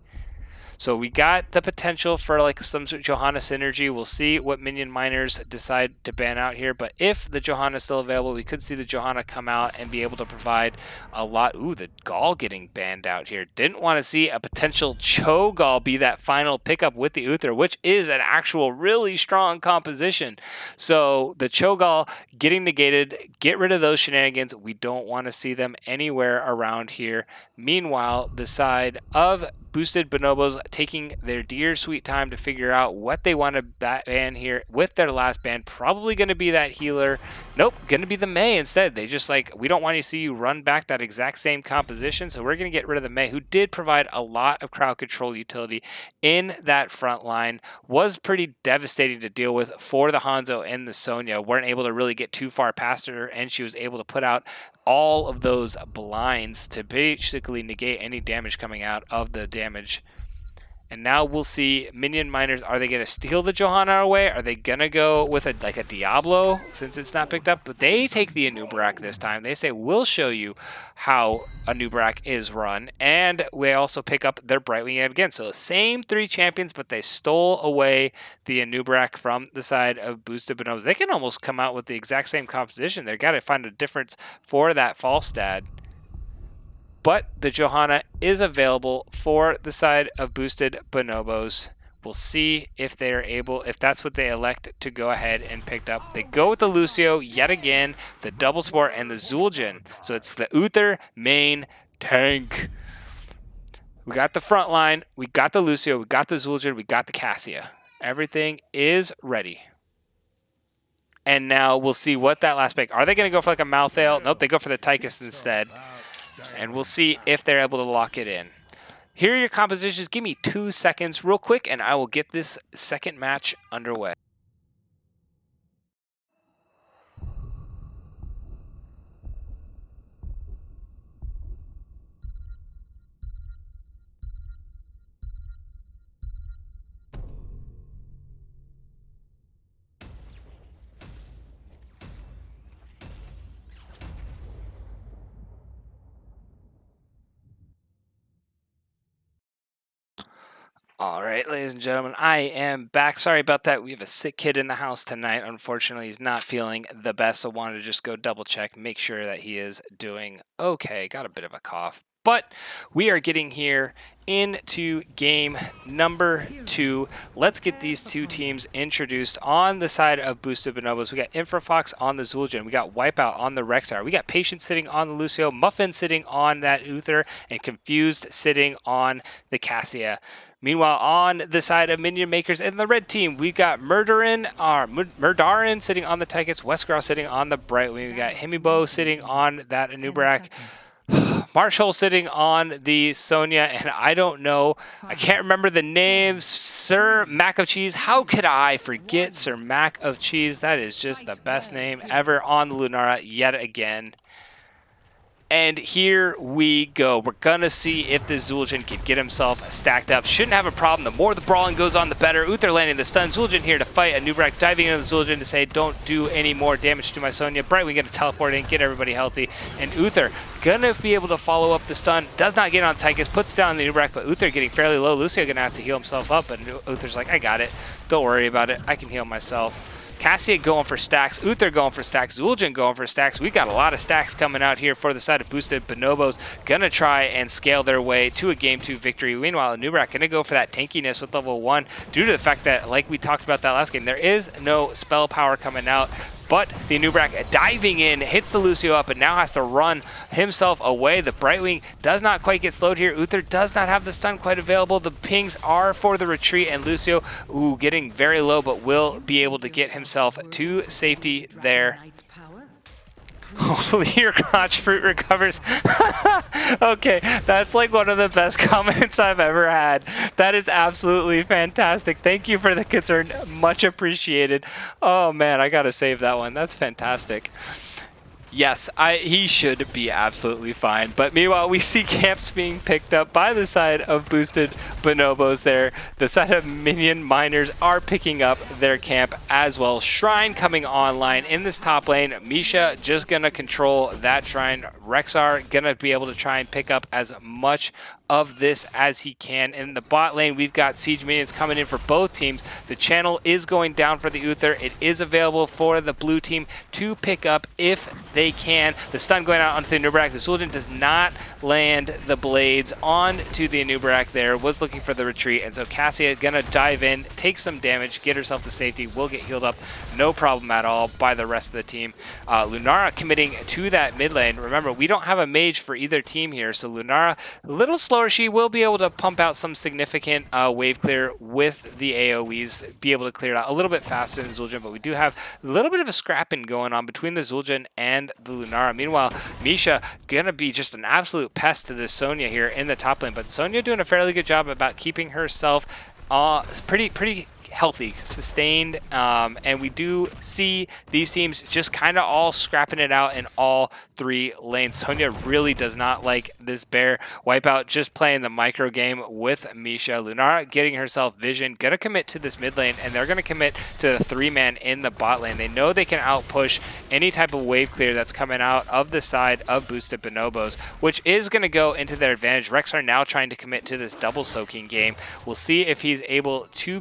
So we got the potential for like some sort of Johanna synergy. We'll see what Minion Miners decide to ban out here. But if the Johanna is still available, we could see the Johanna come out and be able to provide a lot. Ooh, the Gall getting banned out here. Didn't want to see a potential Cho'Gall be that final pickup with the Uther, which is an actual really strong composition. So the Cho'Gall getting negated. Get rid of those shenanigans. We don't want to see them anywhere around here. Meanwhile, the side of Boosted Bonobos taking their dear sweet time to figure out what they want to ban here with their last ban. Probably going to be that healer. Nope, going to be the Mei instead. They just we don't want to see you run back that exact same composition, so we're going to get rid of the Mei, who did provide a lot of crowd control utility in that front line. Was pretty devastating to deal with for the Hanzo and the Sonya. Weren't able to really get too far past her, and she was able to put out all of those blinds to basically negate any damage coming out of the damage. And now we'll see Minion Miners. Are they going to steal the Johanna away? Are they going to go with a Diablo since it's not picked up? But they take the Anubarak this time. They say, we'll show you how Anubarak is run. And we also pick up their Brightwing again. So the same 3 champions, but they stole away the Anubarak from the side of Boosted Bonobos. They can almost come out with the exact same composition. They've got to find a difference for that Falstad. but the Johanna is available for the side of boosted Bonobos. We'll see if they are able, if that's what they elect to go ahead and pick up. They go with the Lucio yet again, the double sport, and the Zul'jin. So it's the Uther main tank. We got the front line, we got the Lucio, we got the Zul'jin, we got the Cassia. Everything is ready. And now we'll see what that last pick. Are they going to go for like a Malthael? Nope, they go for the Tychus instead. And we'll see if they're able to lock it in. Here are your compositions. Give me 2 seconds real quick, and I will get this second match underway. All right, ladies and gentlemen, I am back. Sorry about that. We have a sick kid in the house tonight. Unfortunately, he's not feeling the best, so wanted to just go double check, make sure that he is doing okay. Got a bit of a cough. But we are getting here into game number 2. Let's get these two teams introduced. On the side of boosted Bonobos, we got Infrafox on the Zul'jin. We got Wipeout on the Rexar. We got Patient sitting on the Lucio, Muffin sitting on that Uther, and Confused sitting on the Cassia. Meanwhile, on the side of Minion Makers in the red team, we got Murdarin sitting on the Tychus, Westgrow sitting on the Brightwing. We got Himibo sitting on that Anubrak, Marshall sitting on the Sonya, and I don't know, I can't remember the name, Sir Mac of Cheese. How could I forget Sir Mac of Cheese? That is just the best name ever on the Lunara yet again. And here we go. We're going to see if the Zul'jin can get himself stacked up. Shouldn't have a problem. The more the brawling goes on, the better. Uther landing the stun. Zul'jin here to fight. Anubrak diving into the Zul'jin to say, don't do any more damage to my Sonya. Brightwing going to teleport in, get everybody healthy. And Uther going to be able to follow up the stun. Does not get on Tychus. Puts down the Anubrak, but Uther getting fairly low. Lucio going to have to heal himself up. And Uther's like, I got it. Don't worry about it. I can heal myself. Cassia going for stacks, Uther going for stacks, Zul'jin going for stacks. We've got a lot of stacks coming out here for the side of boosted Bonobos. Gonna try and scale their way to a Game 2 victory. Meanwhile, Anubrak gonna go for that tankiness with level 1 due to the fact that, like we talked about that last game, there is no spell power coming out. But the Anubrak diving in, hits the Lucio up, and now has to run himself away. The Brightwing does not quite get slowed here. Uther does not have the stun quite available. The pings are for the retreat, and Lucio, getting very low, but will be able to get himself to safety there. Hopefully your crotch fruit recovers. Okay, that's like one of the best comments I've ever had. That is absolutely fantastic. Thank you for the concern. Much appreciated. Oh man, I gotta save that one. That's fantastic. Yes, he should be absolutely fine. But meanwhile, we see camps being picked up by the side of boosted Bonobos there. The side of Minion Miners are picking up their camp as well. Shrine coming online in this top lane. Misha just going to control that Shrine. Rexar going to be able to try and pick up as much of this as he can. In the bot lane, we've got Siege Minions coming in for both teams. The channel is going down for the Uther. It is available for the blue team to pick up if they can. The stun going out onto the Anubrak. The Zul'jin does not land the blades onto the Anubrak there. Was looking for the retreat, and so Cassia gonna dive in, take some damage, get herself to safety, will get healed up, no problem at all by the rest of the team. Lunara committing to that mid lane. Remember, we don't have a mage for either team here, so Lunara a little slower. She will be able to pump out some significant wave clear with the AoEs, be able to clear it out a little bit faster than Zul'jin, but we do have a little bit of a scrapping going on between the Zul'jin and the Lunara. Meanwhile, Misha gonna be just an absolute pest to this Sonya here in the top lane, but Sonya doing a fairly good job about keeping herself pretty healthy, sustained, and we do see these teams just kind of all scrapping it out in all 3 lanes. Sonya really does not like this bear. Wipeout just playing the micro game with Misha. Lunara getting herself vision, gonna commit to this mid lane, and they're gonna commit to the 3-man in the bot lane. They know they can outpush any type of wave clear that's coming out of the side of boosted Bonobos, which is gonna go into their advantage. Rexar now trying to commit to this double soaking game. We'll see if he's able to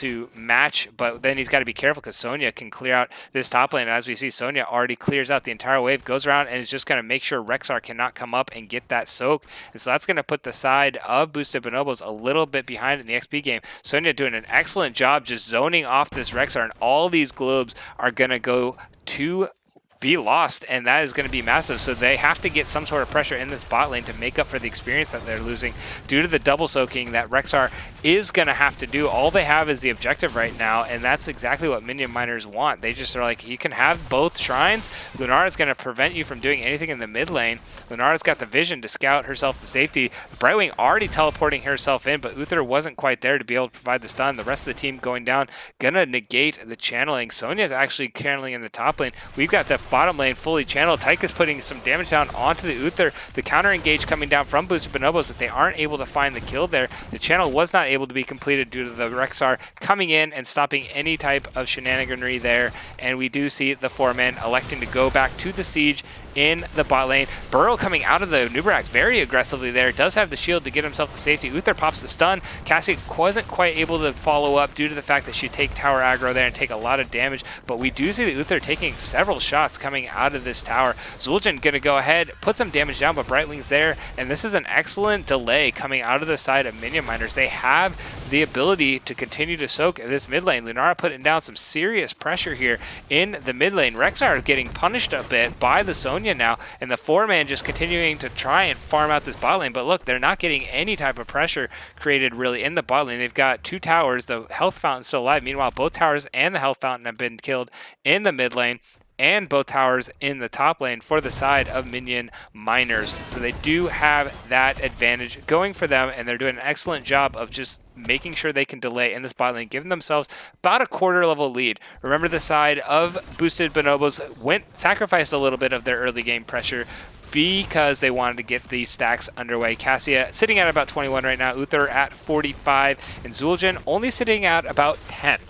to match, but then he's got to be careful because Sonya can clear out this top lane. And as we see, Sonya already clears out the entire wave, goes around, and is just going to make sure Rexxar cannot come up and get that soak. And so that's going to put the side of Boosted Bonobos a little bit behind in the XP game. Sonya doing an excellent job just zoning off this Rexxar, and all these globes are going to go to be lost, and that is going to be massive. So they have to get some sort of pressure in this bot lane to make up for the experience that they're losing due to the double soaking that Rexxar is going to have to do. All they have is the objective right now, and that's exactly what Minion miners want. They just are like, you can have both shrines. Lunara's going to prevent you from doing anything in the mid lane. Lunara's got the vision to scout herself to safety. Brightwing already teleporting herself in, but Uther wasn't quite there to be able to provide the stun. The rest of the team going down, gonna negate the channeling. Sonya's actually channeling in the top lane. We've got the bottom lane fully channeled. Tyka's putting some damage down onto the Uther. The counter engage coming down from Boosted Bonobos, but they aren't able to find the kill there. The channel was not able to be completed due to the Rexxar coming in and stopping any type of shenaniganry there. And we do see the 4-man electing to go back to the siege in the bot lane. Burrow coming out of the Nubarak very aggressively there. Does have the shield to get himself to safety. Uther pops the stun. Cassie wasn't quite able to follow up due to the fact that she'd take tower aggro there and take a lot of damage. But we do see the Uther taking several shots coming out of this tower. Zul'jin gonna go ahead, put some damage down, but Brightwing's there. And this is an excellent delay coming out of the side of Minion miners. They have the ability to continue to soak this mid lane. Lunara putting down some serious pressure here in the mid lane. Rexxar getting punished a bit by the Sonya now, and the 4-man just continuing to try and farm out this bot lane. But look, they're not getting any type of pressure created really in the bot lane. They've got 2 towers. The health fountain's still alive. Meanwhile, both towers and the health fountain have been killed in the mid lane, and both towers in the top lane for the side of Minion miners. So they do have that advantage going for them, and they're doing an excellent job of just making sure they can delay in this bot lane, giving themselves about a quarter level lead. Remember, the side of Boosted Bonobos sacrificed a little bit of their early game pressure because they wanted to get these stacks underway. Cassia sitting at about 21 right now, Uther at 45, and Zul'jin only sitting at about 10.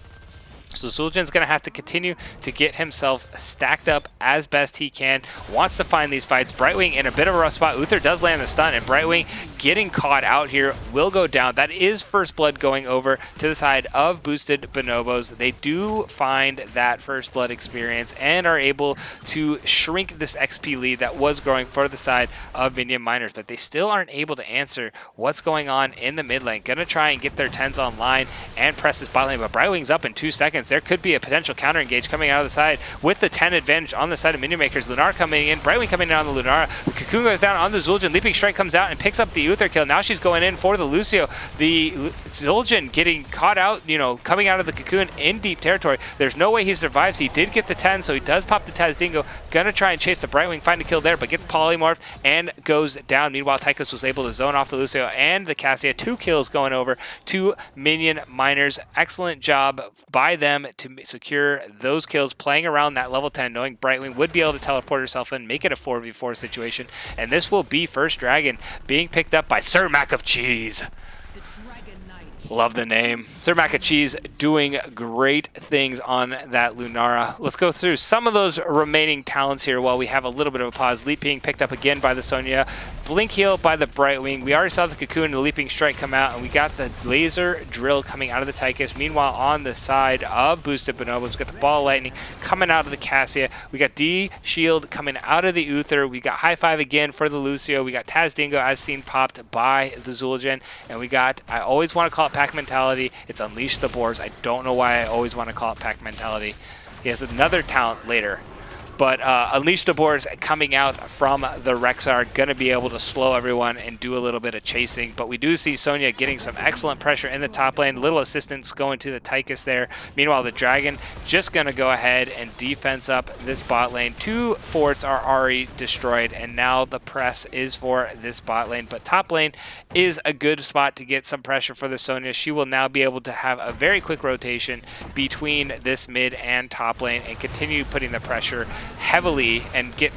So Zul'jin's going to have to continue to get himself stacked up as best he can. Wants to find these fights. Brightwing in a bit of a rough spot. Uther does land the stun, and Brightwing getting caught out here will go down. That is first blood going over to the side of Boosted Bonobos. They do find that first blood experience and are able to shrink this XP lead that was growing for the side of Minion miners, but they still aren't able to answer what's going on in the mid lane. Gonna try and get their 10s online and press this bot lane, but Brightwing's up in 2 seconds. There could be a potential counter engage coming out of the side with the 10 advantage on the side of Minion makers. Lunara coming in, Brightwing coming in on the Lunara. The Cocoon goes down on the Zul'jin. Leaping Strike comes out and picks up the Uther kill. Now she's going in for the Lucio. The Zul'jin getting caught out, coming out of the Cocoon in deep territory. There's no way he survives. He did get the 10, so he does pop the Taz Dingo. Gonna try and chase the Brightwing, find a kill there, but gets polymorphed and goes down. Meanwhile, Tychus was able to zone off the Lucio and the Cassia. 2 kills going over to Minion miners. Excellent job by them to secure those kills, playing around that level 10, knowing Brightwing would be able to teleport herself in, make it a 4v4 situation, and this will be first dragon being picked up by Sir Mac of Cheese. Love the name. Sir Mac and Cheese doing great things on that Lunara. Let's go through some of those remaining talents here while we have a little bit of a pause. Leap being picked up again by the Sonya. Blink heal by the Brightwing. We already saw the Cocoon and the Leaping Strike come out, and we got the Laser Drill coming out of the Tychus. Meanwhile, on the side of Boosted Bonobos, we got the Ball Lightning coming out of the Cassia. We got D Shield coming out of the Uther. We got High Five again for the Lucio. We got Taz Dingo as seen popped by the Zul'jin. And we got, I always want to call it Pack Mentality. It's Unleash the Boars. I don't know why I always want to call it Pack Mentality. He has another talent later. But Unleash the Boars coming out from the Rexxar, going to be able to slow everyone and do a little bit of chasing. But we do see Sonya getting some excellent pressure in the top lane. Little assistance going to the Tychus there. Meanwhile, the Dragon just going to go ahead and defense up this bot lane. 2 forts are already destroyed, and now the press is for this bot lane. But top lane is a good spot to get some pressure for the Sonya. She will now be able to have a very quick rotation between this mid and top lane and continue putting the pressure heavily and get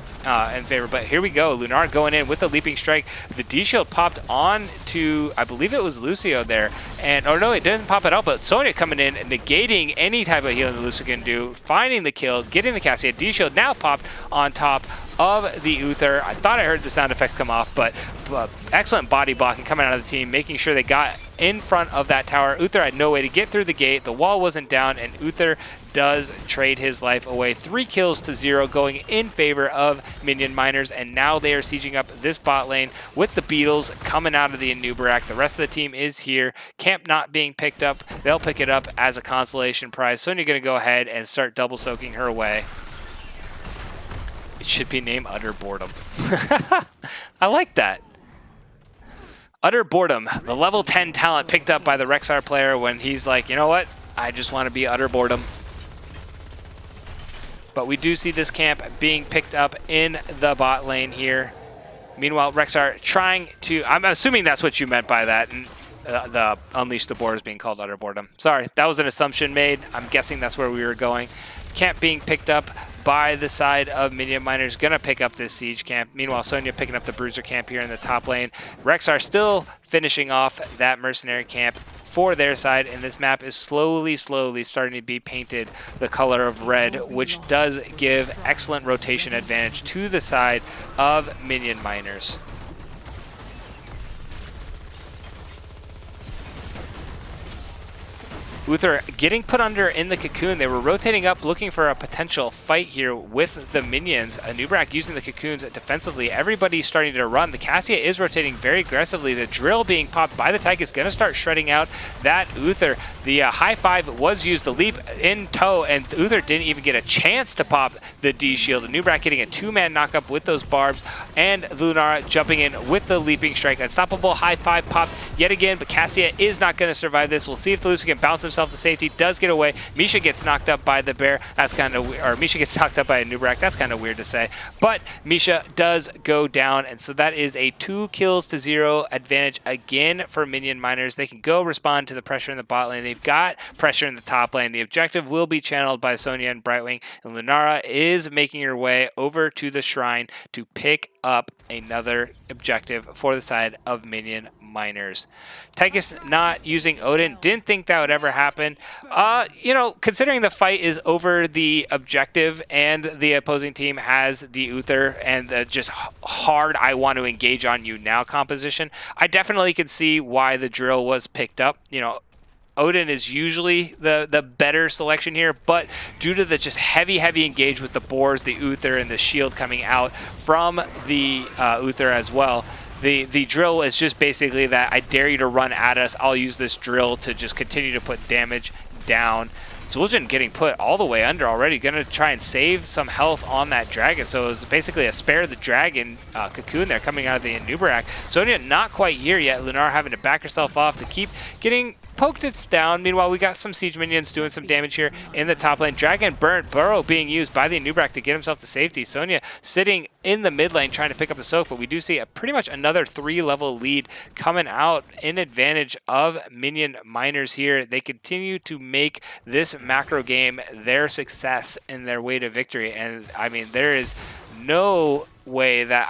in favor. But here we go. Lunara going in with the Leaping Strike. The D-Shield popped on to, I believe it was Lucio there. And, or no, it doesn't pop it out, but Sonya coming in and negating any type of healing that Lucio can do, finding the kill, getting the Cassia. D-Shield now popped on top of the Uther. I thought I heard the sound effect come off, but excellent body blocking coming out of the team, making sure they got in front of that tower. Uther had no way to get through the gate. The wall wasn't down, and Uther does trade his life away. 3 kills to 0 going in favor of Minion Miners, and now they are sieging up this bot lane with the Beetles coming out of the Anubarak. The rest of the team is here. Camp not being picked up. They'll pick it up as a consolation prize. Sonya going to go ahead and start double soaking her away. It should be named Utter Boredom. I like that. Utter Boredom, the level 10 talent picked up by the Rexar player when he's like, you know what? I just want to be Utter Boredom. But we do see this camp being picked up in the bot lane here. Meanwhile, Rexar trying to... I'm assuming that's what you meant by that. And the Unleash the Board is being called Utter Boredom. Sorry, that was an assumption made. I'm guessing that's where we were going. Camp being picked up by the side of Minion Miners. Going to pick up this siege camp. Meanwhile, Sonya picking up the Bruiser camp here in the top lane. Rexar still finishing off that mercenary camp for their side, and this map is slowly starting to be painted the color of red, which does give excellent rotation advantage to the side of Minion Miners. Uther getting put under in the cocoon. They were rotating up, looking for a potential fight here with the minions. Anubarak using the cocoons defensively. Everybody's starting to run. The Cassia is rotating very aggressively. The drill being popped by the Tyke is going to start shredding out that Uther. The high five was used, the leap in tow, and Uther didn't even get a chance to pop the D shield. Anubarak getting a 2-man knockup with those barbs, and Lunara jumping in with the leaping strike. Unstoppable high five popped yet again, but Cassia is not going to survive this. We'll see if the Lucio can bounce himself to safety. Does get away. Misha gets knocked up by the bear. That's kind of, or Misha gets knocked up by a Anubarak. That's kind of weird to say, but Misha does go down, and so that is a 2 kills to 0 advantage again for Minion Miners. They can go respond to the pressure in the bot lane. They've got pressure in the top lane. The objective will be channeled by Sonya and Brightwing, and Lunara is making her way over to the shrine to pick up another objective for the side of Minion Miners. Tychus not using Odin. Didn't think that would ever happen. You know, considering the fight is over the objective and the opposing team has the Uther and the just hard I want to engage on you now composition, I definitely could see why the drill was picked up. You know, Odin is usually the better selection here, but due to the just heavy engage with the boars, the Uther, and the shield coming out from the Uther as well, the drill is just basically that I dare you to run at us. I'll use this drill to just continue to put damage down. Zul'jin getting put all the way under already, going to try and save some health on that dragon. So it was basically a spare the dragon cocoon there coming out of the Anubarak. Sonya not quite here yet. Lunara having to back herself off to keep getting poked it's down. Meanwhile, we got some siege minions doing some damage here in the top lane. Dragon burnt burrow being used by the Anubarak to get himself to safety. Sonya sitting in the mid lane trying to pick up the soak, but we do see a pretty much another 3-level lead coming out in advantage of Minion Miners here. They continue to make this macro game their success and their way to victory, and I mean there is no way that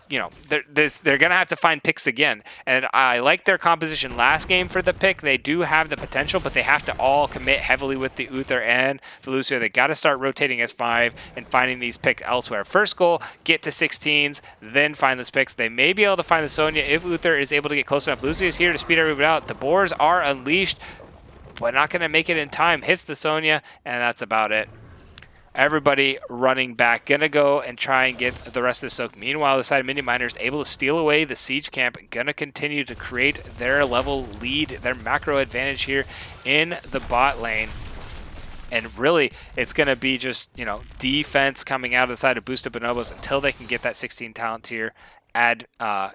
they're going to have to find picks again. And I like their composition last game for the pick. They do have the potential, but they have to all commit heavily with the Uther and the Lucio. They got to start rotating as 5 and finding these picks elsewhere. First goal, get to 16s, then find those picks. They may be able to find the Sonya if Uther is able to get close enough. Lucio is here to speed everybody out. The boars are unleashed, but not going to make it in time. Hits the Sonya, and that's about it. Everybody running back, gonna go and try and get the rest of the soak. Meanwhile, the side of Minion Miners able to steal away the siege camp, gonna continue to create their level lead, their macro advantage here in the bot lane. And really, it's gonna be just, you know, defense coming out of the side of boosted Bonobos until they can get that 16 talent tier, add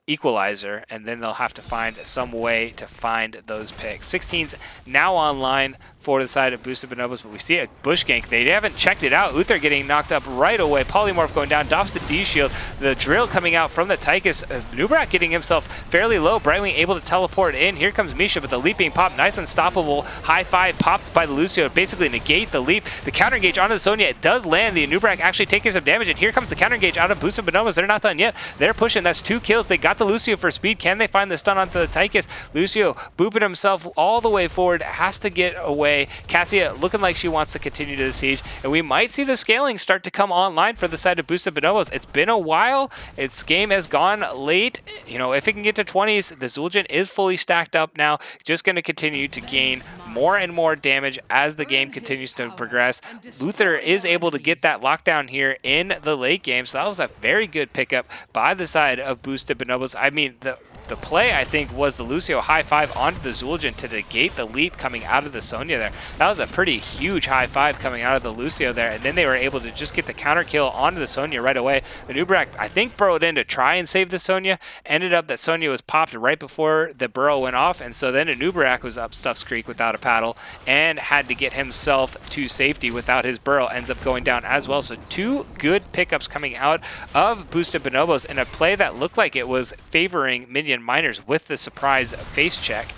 equalizer, and then they'll have to find some way to find those picks. 16's now online for the side of boosted Bonobos, but we see a bush gank. They haven't checked it out. Uther getting knocked up right away. Polymorph going down, drops the D shield. The drill coming out from the Tychus. Anubarak getting himself fairly low. Brightwing able to teleport in. Here comes Misha, but the leaping pop, nice unstoppable. High five popped by the Lucio, basically negate the leap. The counter engage onto the Sonya, it does land. The Anubarak actually taking some damage, and here comes the counter engage out of boosted Bonobos. They're not done yet. They're pushing. That's 2 kills. They got the Lucio for speed. Can they find the stun onto the Tychus? Lucio booping himself all the way forward, has to get away away. Cassia looking like she wants to continue to the siege, and we might see the scaling start to come online for the side of Boosted Bonobos. It's been a while. Its game has gone late. You know, if it can get to 20s, the Zul'jin is fully stacked up now, just going to continue to gain more and more damage as the game continues to progress. Luther is able to get that lockdown here in the late game, so that was a very good pickup by the side of Boosted Bonobos. I mean, the play, I think, was the Lucio high five onto the Zul'jin to negate the leap coming out of the Sonya there. That was a pretty huge high five coming out of the Lucio there, and then they were able to just get the counter kill onto the Sonya right away. Anub'arak, I think, burrowed in to try and save the Sonya. Ended up that Sonya was popped right before the burrow went off, and so then Anub'arak was up Stuff's Creek without a paddle and had to get himself to safety without his burrow. Ends up going down as well. So two good pickups coming out of Boosted Bonobos in a play that looked like it was favoring Minion Miners with the surprise face check.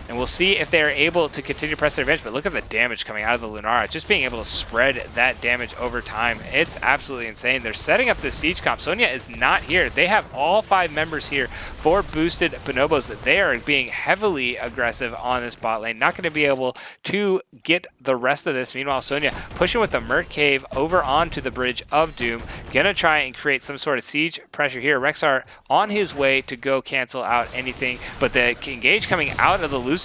And we'll see if they are able to continue to press their advantage. But look at the damage coming out of the Lunara. Just being able to spread that damage over time. It's absolutely insane. They're setting up this siege comp. Sonya is not here. They have all 5 members here for Boosted Bonobos. That they are being heavily aggressive on this bot lane. Not going to be able to get the rest of this. Meanwhile, Sonya pushing with the Merc Cave over onto the Bridge of Doom. Gonna try and create some sort of siege pressure here. Rexar on his way to go cancel out anything. But the engage coming out of the Lucio,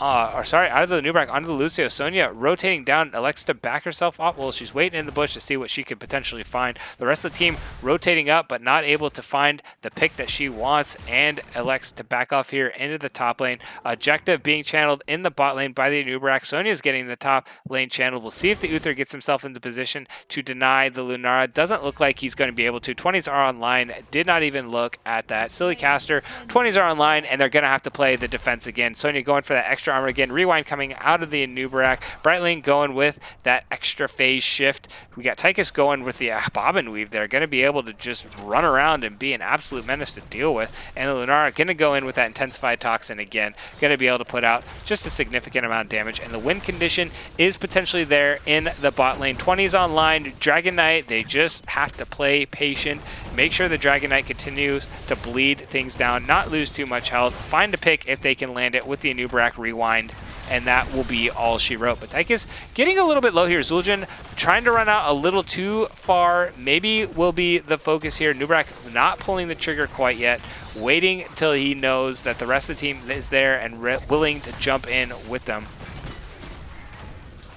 out of the Anub'arak onto the Lucio. Sonya rotating down, elects to back herself up. Well, she's waiting in the bush to see what she could potentially find. The rest of the team rotating up, but not able to find the pick that she wants, and elects to back off here into the top lane. Objective being channeled in the bot lane by the Anub'arak. Sonya's getting the top lane channeled. We'll see if the Uther gets himself into position to deny the Lunara. Doesn't look like he's going to be able to. 20s are online. Did not even look at that. Silly caster. 20s are online, and they're going to have to play the defense again. Sonya going for that extra armor again. Rewind coming out of the Anub'arak. Brightling going with that extra phase shift. We got Tychus going with the bobbin weave there. Going to be able to just run around and be an absolute menace to deal with. And the Lunara going to go in with that intensified toxin again. Going to be able to put out just a significant amount of damage. And the win condition is potentially there in the bot lane. 20s online. Dragon Knight, they just have to play patient. Make sure the Dragon Knight continues to bleed things down. Not lose too much health. Find a pick if they can land it with the Anub'arak rewind, and that will be all she wrote. But Tychus getting a little bit low here. Zul'jin trying to run out a little too far. Maybe will be the focus here. Anub'arak not pulling the trigger quite yet. Waiting until he knows that the rest of the team is there and willing to jump in with them.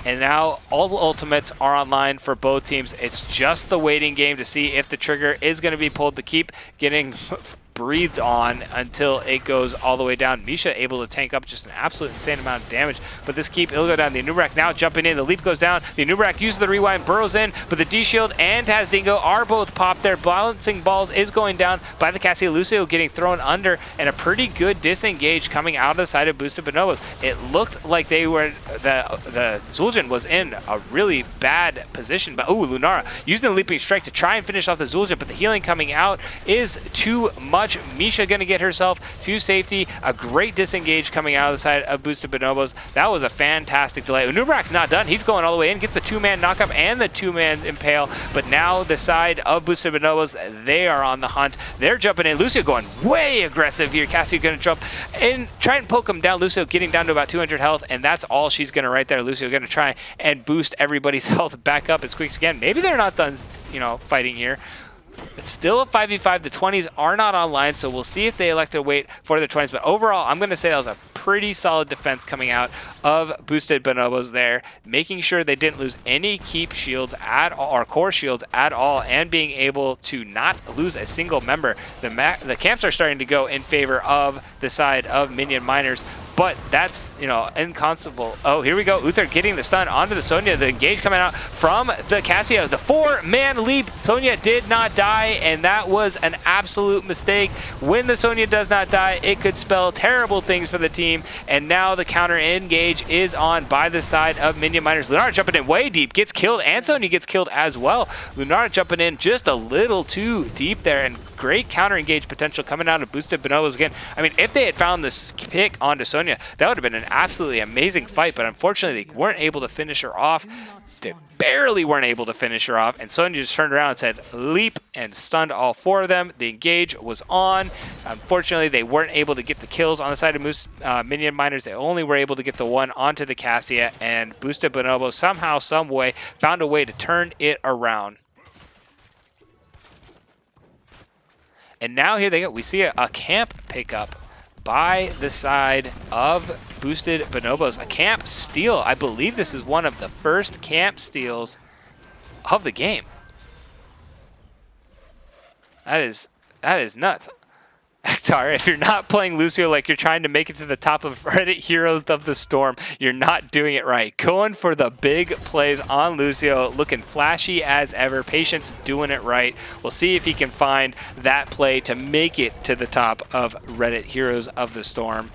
And now all the ultimates are online for both teams. It's just the waiting game to see if the trigger is going to be pulled to keep getting breathed on until it goes all the way down. Misha able to tank up just an absolute insane amount of damage, but this keep, it'll go down. The Anub'arak now jumping in, the leap goes down. The Anub'arak uses the rewind, burrows in, but the D-Shield and Tazdingo are both popped there. Balancing balls is going down by the Cassia. Lucio getting thrown under, and a pretty good disengage coming out of the side of Boosted Bonobos. It looked like they were, the Zul'jin was in a really bad position, but ooh, Lunara using the leaping strike to try and finish off the Zul'jin, but the healing coming out is too much. Misha going to get herself to safety. A great disengage coming out of the side of Boosted Bonobos. That was a fantastic delay. Anub'arak's not done. He's going all the way in. Gets the 2-man knockup and the 2-man impale. But now the side of Boosted Bonobos, they are on the hunt. They're jumping in. Lucio going way aggressive here. Cassie going to jump and try and poke him down. Lucio getting down to about 200 health, and that's all she's going to right there. Lucio going to try and boost everybody's health back up as quick as again. Maybe they're not done, fighting here. It's still a 5v5. The 20s are not online, so we'll see if they elect to wait for the 20s. But overall, I'm going to say that was a pretty solid defense coming out of Boosted Bonobos there, making sure they didn't lose any keep shields at all, or core shields at all, and being able to not lose a single member. The camps are starting to go in favor of the side of Minion Miners, but that's, inconceivable. Oh, here we go. Uther getting the stun onto the Sonya. The engage coming out from the Cassia. The 4-man leap. Sonya did not die, and that was an absolute mistake. When the Sonya does not die, it could spell terrible things for the team, and now the counter engage is on by the side of Minion Miners. Lunara jumping in way deep, gets killed, and Sonya gets killed as well. Lunara jumping in just a little too deep there, and great counter engage potential coming out of Boosted Bonobos again. I mean, if they had found this pick onto Sonya, that would have been an absolutely amazing fight, but unfortunately they weren't able to finish her off. They barely weren't able to finish her off, and Sonya just turned around and said leap and stunned all 4 of them. The engage was on. Unfortunately, they weren't able to get the kills on the side of Minion Miners. They only were able to get the one onto the Cassia, and Boosted Bonobo somehow, some way, found a way to turn it around. And now here they go. We see a camp pickup by the side of Boosted Bonobos. A camp steal. I believe this is one of the first camp steals of the game. That is nuts. Ektar, if you're not playing Lucio like you're trying to make it to the top of Reddit Heroes of the Storm, you're not doing it right. Going for the big plays on Lucio, looking flashy as ever. Patience doing it right. We'll see if he can find that play to make it to the top of Reddit Heroes of the Storm.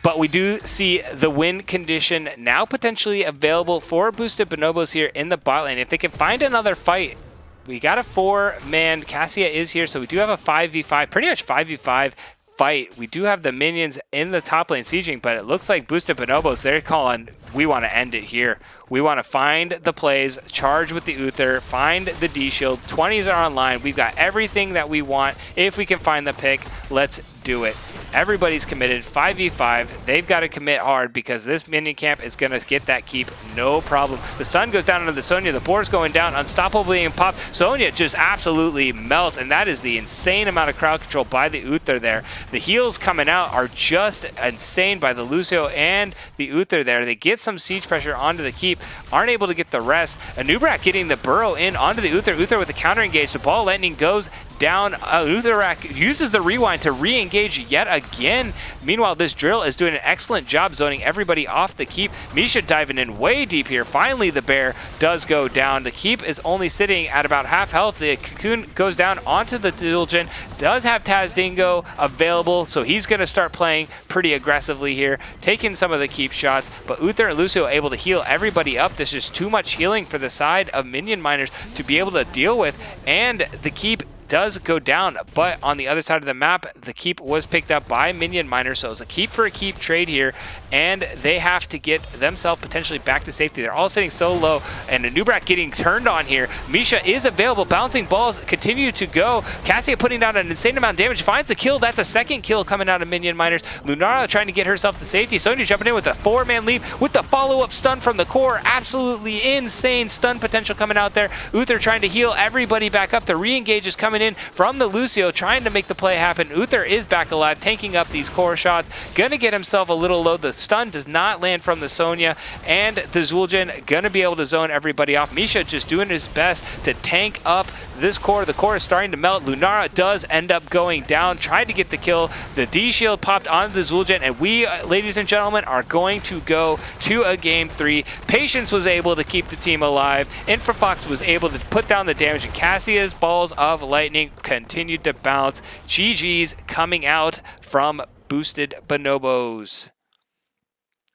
But we do see the win condition now potentially available for Boosted Bonobos here in the bot lane. If they can find another fight, we got a 4-man. Cassia is here, so we do have a 5v5, pretty much 5v5 fight. We do have the minions in the top lane sieging, but it looks like Boosted Bonobos, they're calling, we want to end it here. We want to find the plays, charge with the Uther, find the D-Shield. 20s are online. We've got everything that we want. If we can find the pick, let's do it. Everybody's committed. 5v5. They've got to commit hard because this minion camp is going to get that keep. No problem. The stun goes down onto the Sonya. The board's going down. Unstoppable being popped. Sonya just absolutely melts, and that is the insane amount of crowd control by the Uther there. The heals coming out are just insane by the Lucio and the Uther there. They get some siege pressure onto the keep. Aren't able to get the rest. Anubrak getting the burrow in onto the Uther. Uther with the counter engage. The ball lightning goes down. Utherak uses the rewind to re-engage yet again. Meanwhile, this drill is doing an excellent job zoning everybody off the keep. Misha diving in way deep here. Finally, the bear does go down. The keep is only sitting at about half health. The cocoon goes down onto the Dulgin. Does have Taz Dingo available, so he's going to start playing pretty aggressively here, taking some of the keep shots. But Uther and Lucio able to heal everybody up. This is too much healing for the side of Minion Miners to be able to deal with, and the keep does go down, but on the other side of the map, the keep was picked up by Minion Miners, so it's a keep for a keep trade here, and they have to get themselves potentially back to safety. They're all sitting so low, and Anubrak getting turned on here. Misha is available. Bouncing balls continue to go. Cassia putting down an insane amount of damage, finds the kill. That's a second kill coming out of Minion Miners. Lunara trying to get herself to safety. Sonya jumping in with a 4-man leap with the follow-up stun from the core. Absolutely insane stun potential coming out there. Uther trying to heal everybody back up. The re-engage is coming in from the Lucio, trying to make the play happen. Uther is back alive, tanking up these core shots. Gonna get himself a little low. The stun does not land from the Sonya, and the Zul'jin gonna be able to zone everybody off. Misha just doing his best to tank up this core. The core is starting to melt. Lunara does end up going down, tried to get the kill. The D-Shield popped onto the Zul'jin, and we, ladies and gentlemen, are going to go to a game 3. Patience was able to keep the team alive. Infrafox was able to put down the damage, and Cassia's balls of lightning continued to bounce. GG's coming out from Boosted Bonobos.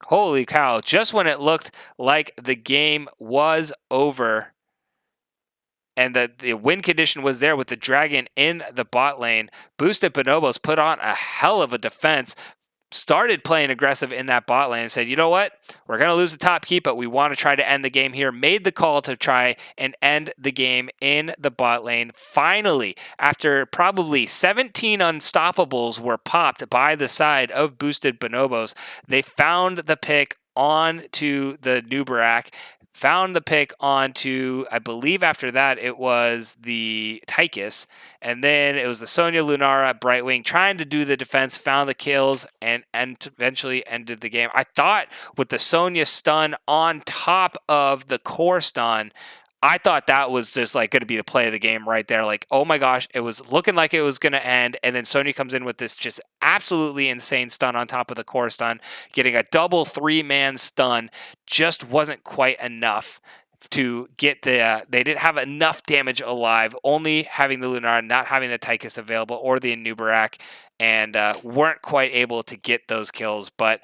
Holy cow, just when it looked like the game was over and the win condition was there with the dragon in the bot lane, Boosted Bonobos put on a hell of a defense, started playing aggressive in that bot lane and said, you know what, we're going to lose the top keep, but we want to try to end the game here. Made the call to try and end the game in the bot lane. Finally, after probably 17 unstoppables were popped by the side of Boosted Bonobos, they found the pick on to the Nubarak, found the pick onto, I believe after that it was the Tychus, and then it was the Sonya, Lunara, Brightwing trying to do the defense, found the kills, and eventually ended the game. I thought with the Sonya stun on top of the core stun, I thought that was just like going to be the play of the game right there. Like, oh my gosh, it was looking like it was going to end. And then Sonya comes in with this just absolutely insane stun on top of the core stun, getting a double 3-man stun. Just wasn't quite enough to get the, they didn't have enough damage alive, only having the Lunara, not having the Tychus available or the Nubarak, and weren't quite able to get those kills. But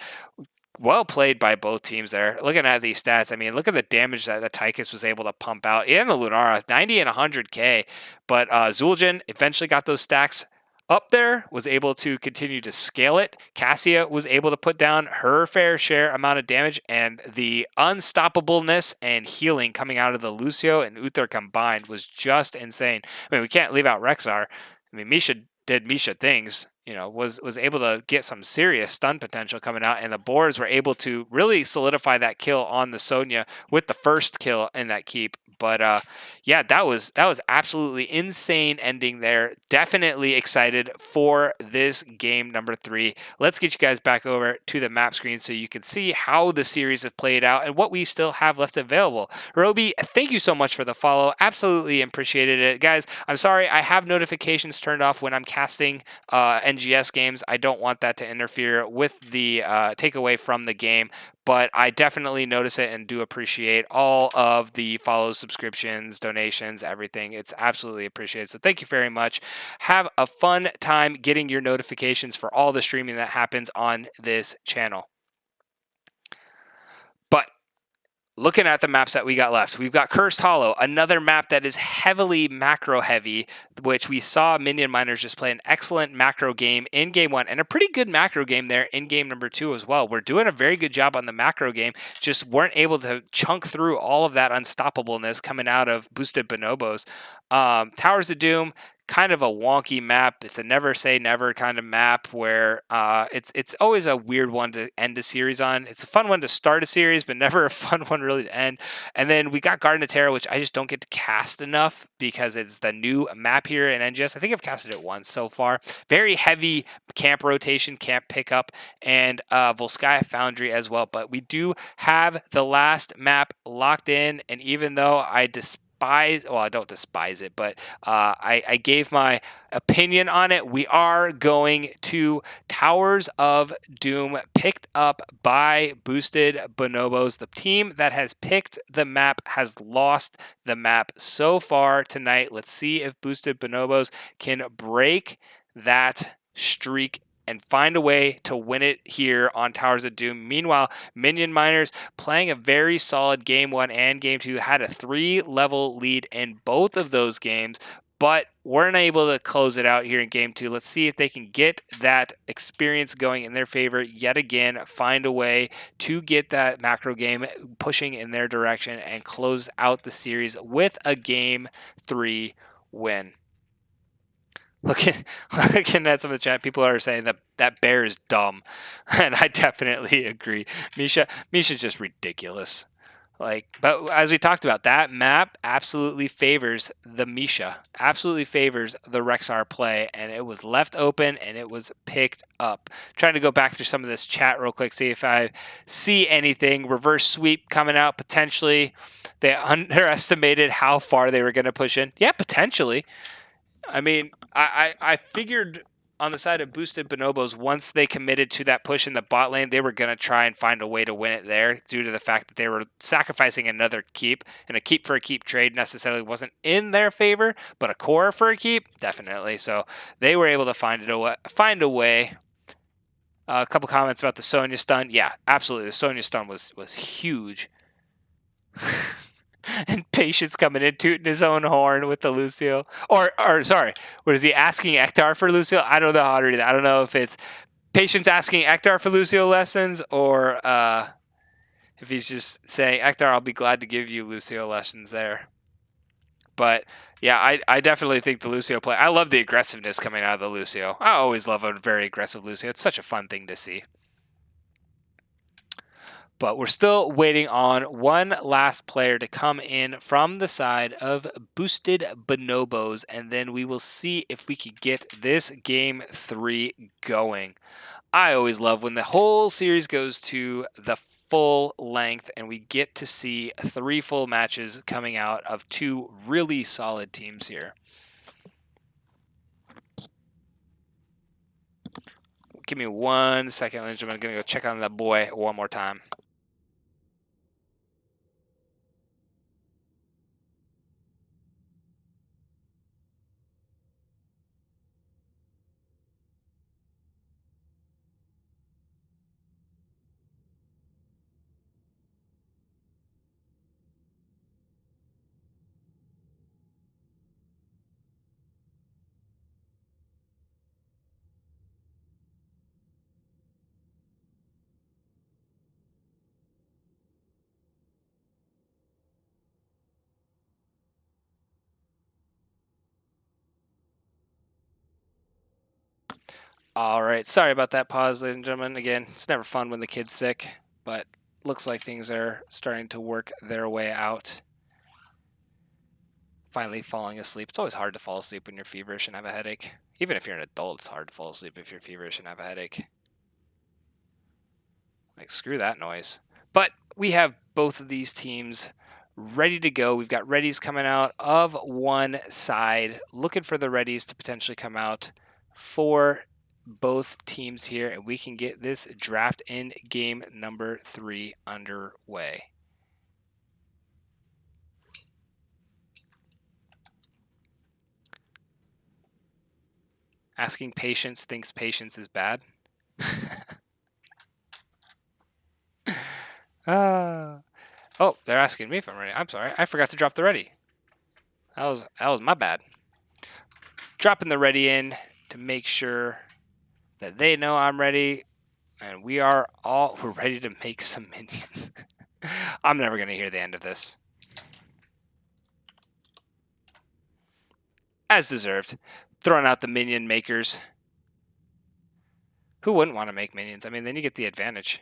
well played by both teams there. Looking at these stats, I mean, look at the damage that the Tychus was able to pump out, and the Lunara, 90 and 100k. But Zul'jin eventually got those stacks up there, was able to continue to scale it. Cassia was able to put down her fair share amount of damage, and the unstoppableness and healing coming out of the Lucio and Uther combined was just insane. I mean, we can't leave out Rexar. I mean, Misha did Misha things, was able to get some serious stun potential coming out, and the Boars were able to really solidify that kill on the Sonya with the first kill in that keep. But yeah, that was absolutely insane ending there. Definitely excited for this game number 3. Let's get you guys back over to the map screen so you can see how the series has played out and what we still have left available. Roby, thank you so much for the follow. Absolutely appreciated it. Guys, I'm sorry I have notifications turned off when I'm casting NGS games. I don't want that to interfere with the takeaway from the game, but I definitely notice it and do appreciate all of the follows, subscriptions, donations, everything. It's absolutely appreciated. So thank you very much. Have a fun time getting your notifications for all the streaming that happens on this channel. But looking at the maps that we got left, we've got Cursed Hollow, another map that is heavily macro heavy, which we saw Minion Miners just play an excellent macro game in game 1 and a pretty good macro game there in game number 2 as well. We're doing a very good job on the macro game, just weren't able to chunk through all of that unstoppableness coming out of boosted Bonobos. Towers of Doom, kind of a wonky map. It's a never say never kind of map where it's always a weird one to end a series on. It's a fun one to start a series, but never a fun one really to end. And then we got Garden of Terror, which I just don't get to cast enough because it's the new map here in NGS. I think I've casted it once so far. Very heavy camp rotation, camp pickup, and Volskaya Foundry as well. But we do have the last map locked in, and even though I don't despise it, but I gave my opinion on it. We are going to Towers of Doom, picked up by Boosted Bonobos. The team that has picked the map has lost the map so far tonight. Let's see if Boosted Bonobos can break that streak and find a way to win it here on Towers of Doom. Meanwhile, Minion Miners playing a very solid game 1 and game 2, had a 3-level lead in both of those games, but weren't able to close it out here in game 2. Let's see if they can get that experience going in their favor yet again, find a way to get that macro game pushing in their direction and close out the series with a game 3 win. Looking at some of the chat, people are saying that bear is dumb, and I definitely agree. Misha's just ridiculous. But as we talked about, that map absolutely favors the Misha, absolutely favors the Rexar play, and it was left open and it was picked up. Trying to go back through some of this chat real quick, see if I see anything. Reverse sweep coming out potentially. They underestimated how far they were going to push in. Yeah, potentially. I mean, I figured on the side of boosted Bonobos, once they committed to that push in the bot lane, they were going to try and find a way to win it there due to the fact that they were sacrificing another keep, and a keep for a keep trade necessarily wasn't in their favor, but a core for a keep, definitely. So they were able to find a way. A couple comments about the Sonya stun. Yeah, absolutely. The Sonya stun was huge. And Patience coming in tooting his own horn with the Lucio. Or sorry, what is he asking Ektar for Lucio? I don't know how to read that. I don't know if it's Patience asking Ektar for Lucio lessons or if he's just saying, Ektar, I'll be glad to give you Lucio lessons there. But yeah, I definitely think the Lucio play. I love the aggressiveness coming out of the Lucio. I always love a very aggressive Lucio. It's such a fun thing to see. But we're still waiting on one last player to come in from the side of boosted Bonobos, and then we will see if we can get this game 3 going. I always love when the whole series goes to the full length and we get to see 3 full matches coming out of 2 really solid teams here. Give me 1 second, ladies and gentlemen. I'm going to go check on that boy one more time. All right, sorry about that pause, ladies and gentlemen. Again, it's never fun when the kid's sick, but looks like things are starting to work their way out. Finally falling asleep. It's always hard to fall asleep when you're feverish and have a headache. Even if you're an adult, it's hard to fall asleep if you're feverish and have a headache. Like, screw that noise. But we have both of these teams ready to go. We've got readies coming out of one side, looking for the readies to potentially come out for both teams here, and we can get this draft in game number 3 underway. Asking patience thinks patience is bad. Oh, they're asking me if I'm ready. I'm sorry. I forgot to drop the ready. That was my bad. Dropping the ready in to make sure that they know I'm ready, and we're ready to make some minions. I'm never going to hear the end of this. As deserved. Throwing out the minion makers. Who wouldn't want to make minions? I mean, then you get the advantage.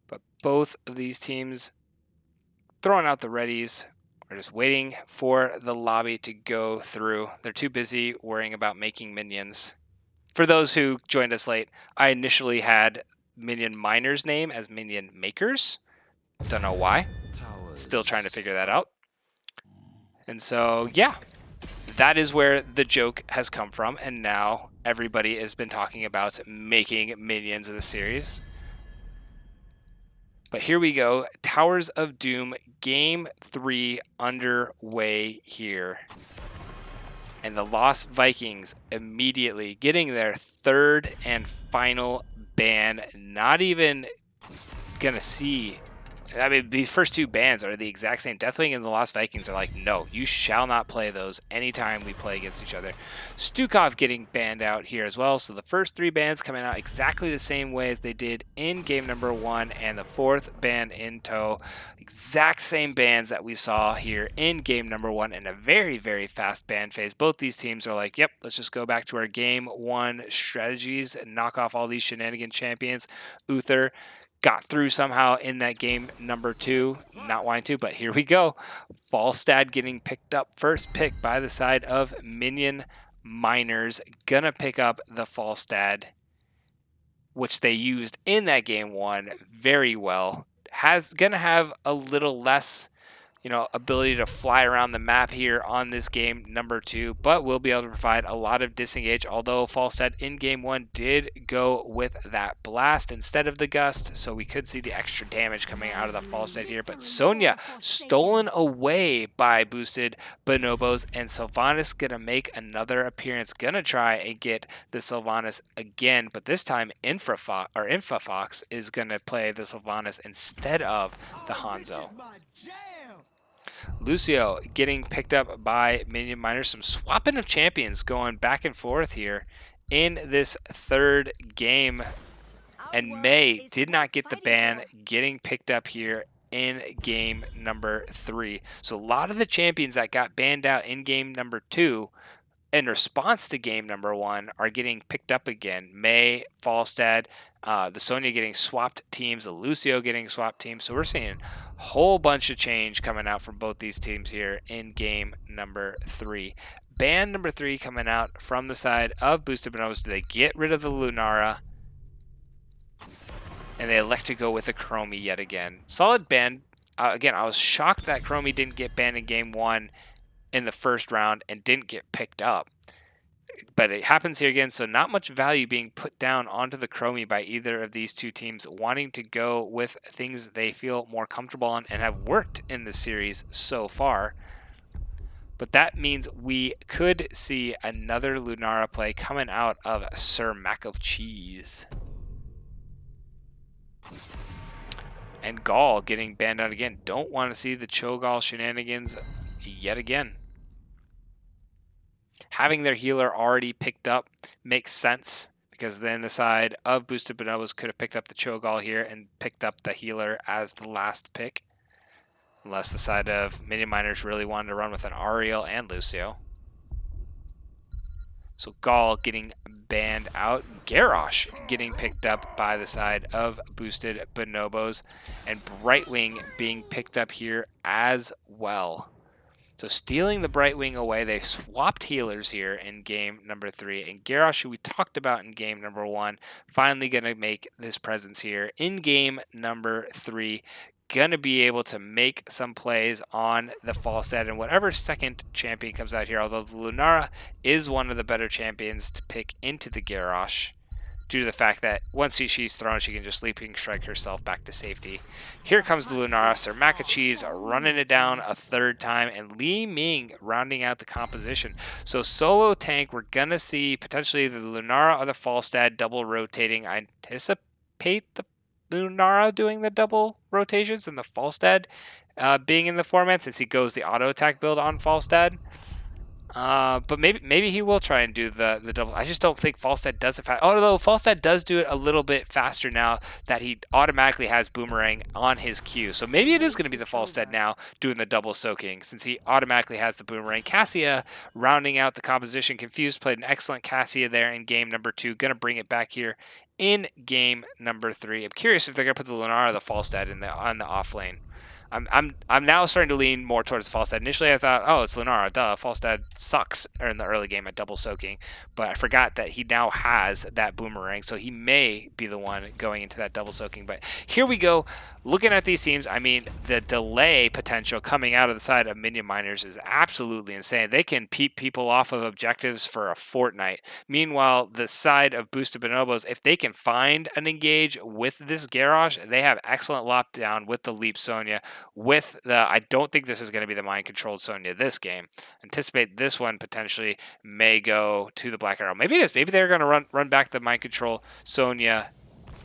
But both of these teams throwing out the readies. We're just waiting for the lobby to go through. They're too busy worrying about making minions. For those who joined us late, I initially had Minion Miners' name as Minion Makers. Don't know why. Still trying to figure that out. And so, yeah, that is where the joke has come from. And now everybody has been talking about making minions of the series. But here we go. Towers of Doom, Game 3 underway here. And the Lost Vikings immediately getting their third and final ban. Not even going to see... I mean, these first two bans are the exact same. Deathwing and the Lost Vikings are like, no, you shall not play those anytime we play against each other. Stukov getting banned out here as well. So the first 3 bans coming out exactly the same way as they did in game number 1, and the 4th ban in tow. Exact same bans that we saw here in game number 1 in a very, very fast ban phase. Both these teams are like, yep, let's just go back to our game 1 strategies and knock off all these shenanigan champions. Uther got through somehow in that game number 2, not wanting to, but here we go. Falstad getting picked up, first pick by the side of Minion Miners. Gonna pick up the Falstad, which they used in that game 1 very well. Gonna have a little less, ability to fly around the map here on this game number 2, but will be able to provide a lot of disengage, although Falstad in game 1 did go with that blast instead of the gust, so we could see the extra damage coming out of the Falstad here. But Sonya stolen away by boosted Bonobos, and Sylvanas gonna make another appearance, gonna try and get the Sylvanas again, but this time Infafox is gonna play the Sylvanas instead of the Hanzo. Lucio getting picked up by Minion Miners. Some swapping of champions going back and forth here in this third game. And May did not get the ban, getting picked up here in game number 3. So a lot of the champions that got banned out in game number 2 in response to game number 1 are getting picked up again. May, Falstad, the Sonya getting swapped teams, the Lucio getting swapped teams. So we're seeing a whole bunch of change coming out from both these teams here in game number 3. Ban number 3 coming out from the side of Boosted Bonobos. Do they get rid of the Lunara? And they elect to go with a Chromie yet again. Solid ban. Again, I was shocked that Chromie didn't get banned in game 1 in the first round and didn't get picked up. But it happens here again, so not much value being put down onto the Chromie by either of these two teams, wanting to go with things they feel more comfortable on and have worked in the series so far. But that means we could see another Lunara play coming out of Sir Mac of Cheese. And Gaul getting banned out again. Don't want to see the Cho'Gall shenanigans yet again. Having their healer already picked up makes sense, because then the side of Boosted Bonobos could have picked up the Cho'Gall here and picked up the healer as the last pick. unless the side of Minion Miners really wanted to run with an Ariel and Lucio. So Gall getting banned out. Garrosh getting picked up by the side of boosted Bonobos. And Brightwing being picked up here as well. So stealing the Brightwing away, they swapped healers here in game number 3. And Garrosh, who we talked about in game number 1, finally going to make this presence here in game number 3. Going to be able to make some plays on the Falstad and whatever second champion comes out here. Although the Lunara is one of the better champions to pick into the Garrosh, due to the fact that once she's thrown, she can just Leaping Strike herself back to safety. Here comes the Lunara. Sir Macacheese running it down a third time, and Li Ming rounding out the composition. So solo tank, we're going to see potentially the Lunara or the Falstad double rotating. I anticipate the Lunara doing the double rotations and the Falstad being in the format, since he goes the auto attack build on Falstad. But maybe he will try and do the double. I just don't think Falstad does it fast. Although Falstad does do it a little bit faster now that he automatically has Boomerang on his Q. So maybe it is going to be the Falstad now doing the double soaking, since he automatically has the Boomerang. Cassia rounding out the composition. Confused played an excellent Cassia there in game number 2. Going to bring it back here in game number 3. I'm curious if they're going to put the Lunara or the Falstad on the off lane. I'm now starting to lean more towards Falstad. Initially, I thought, oh, it's Lunara. Duh, Falstad sucks in the early game at double soaking. But I forgot that he now has that Boomerang, so he may be the one going into that double soaking. But here we go. Looking at these teams, I mean, the delay potential coming out of the side of Minion Miners is absolutely insane. They can peep people off of objectives for a fortnight. Meanwhile, the side of Boosted Bonobos, if they can find an engage with this Garrosh, they have excellent lockdown with the Leap Sonya. With the, I don't think this is going to be the mind-controlled Sonya this game. Anticipate this one potentially may go to the Black Arrow. Maybe it is. Maybe they're going to run back the mind-control Sonya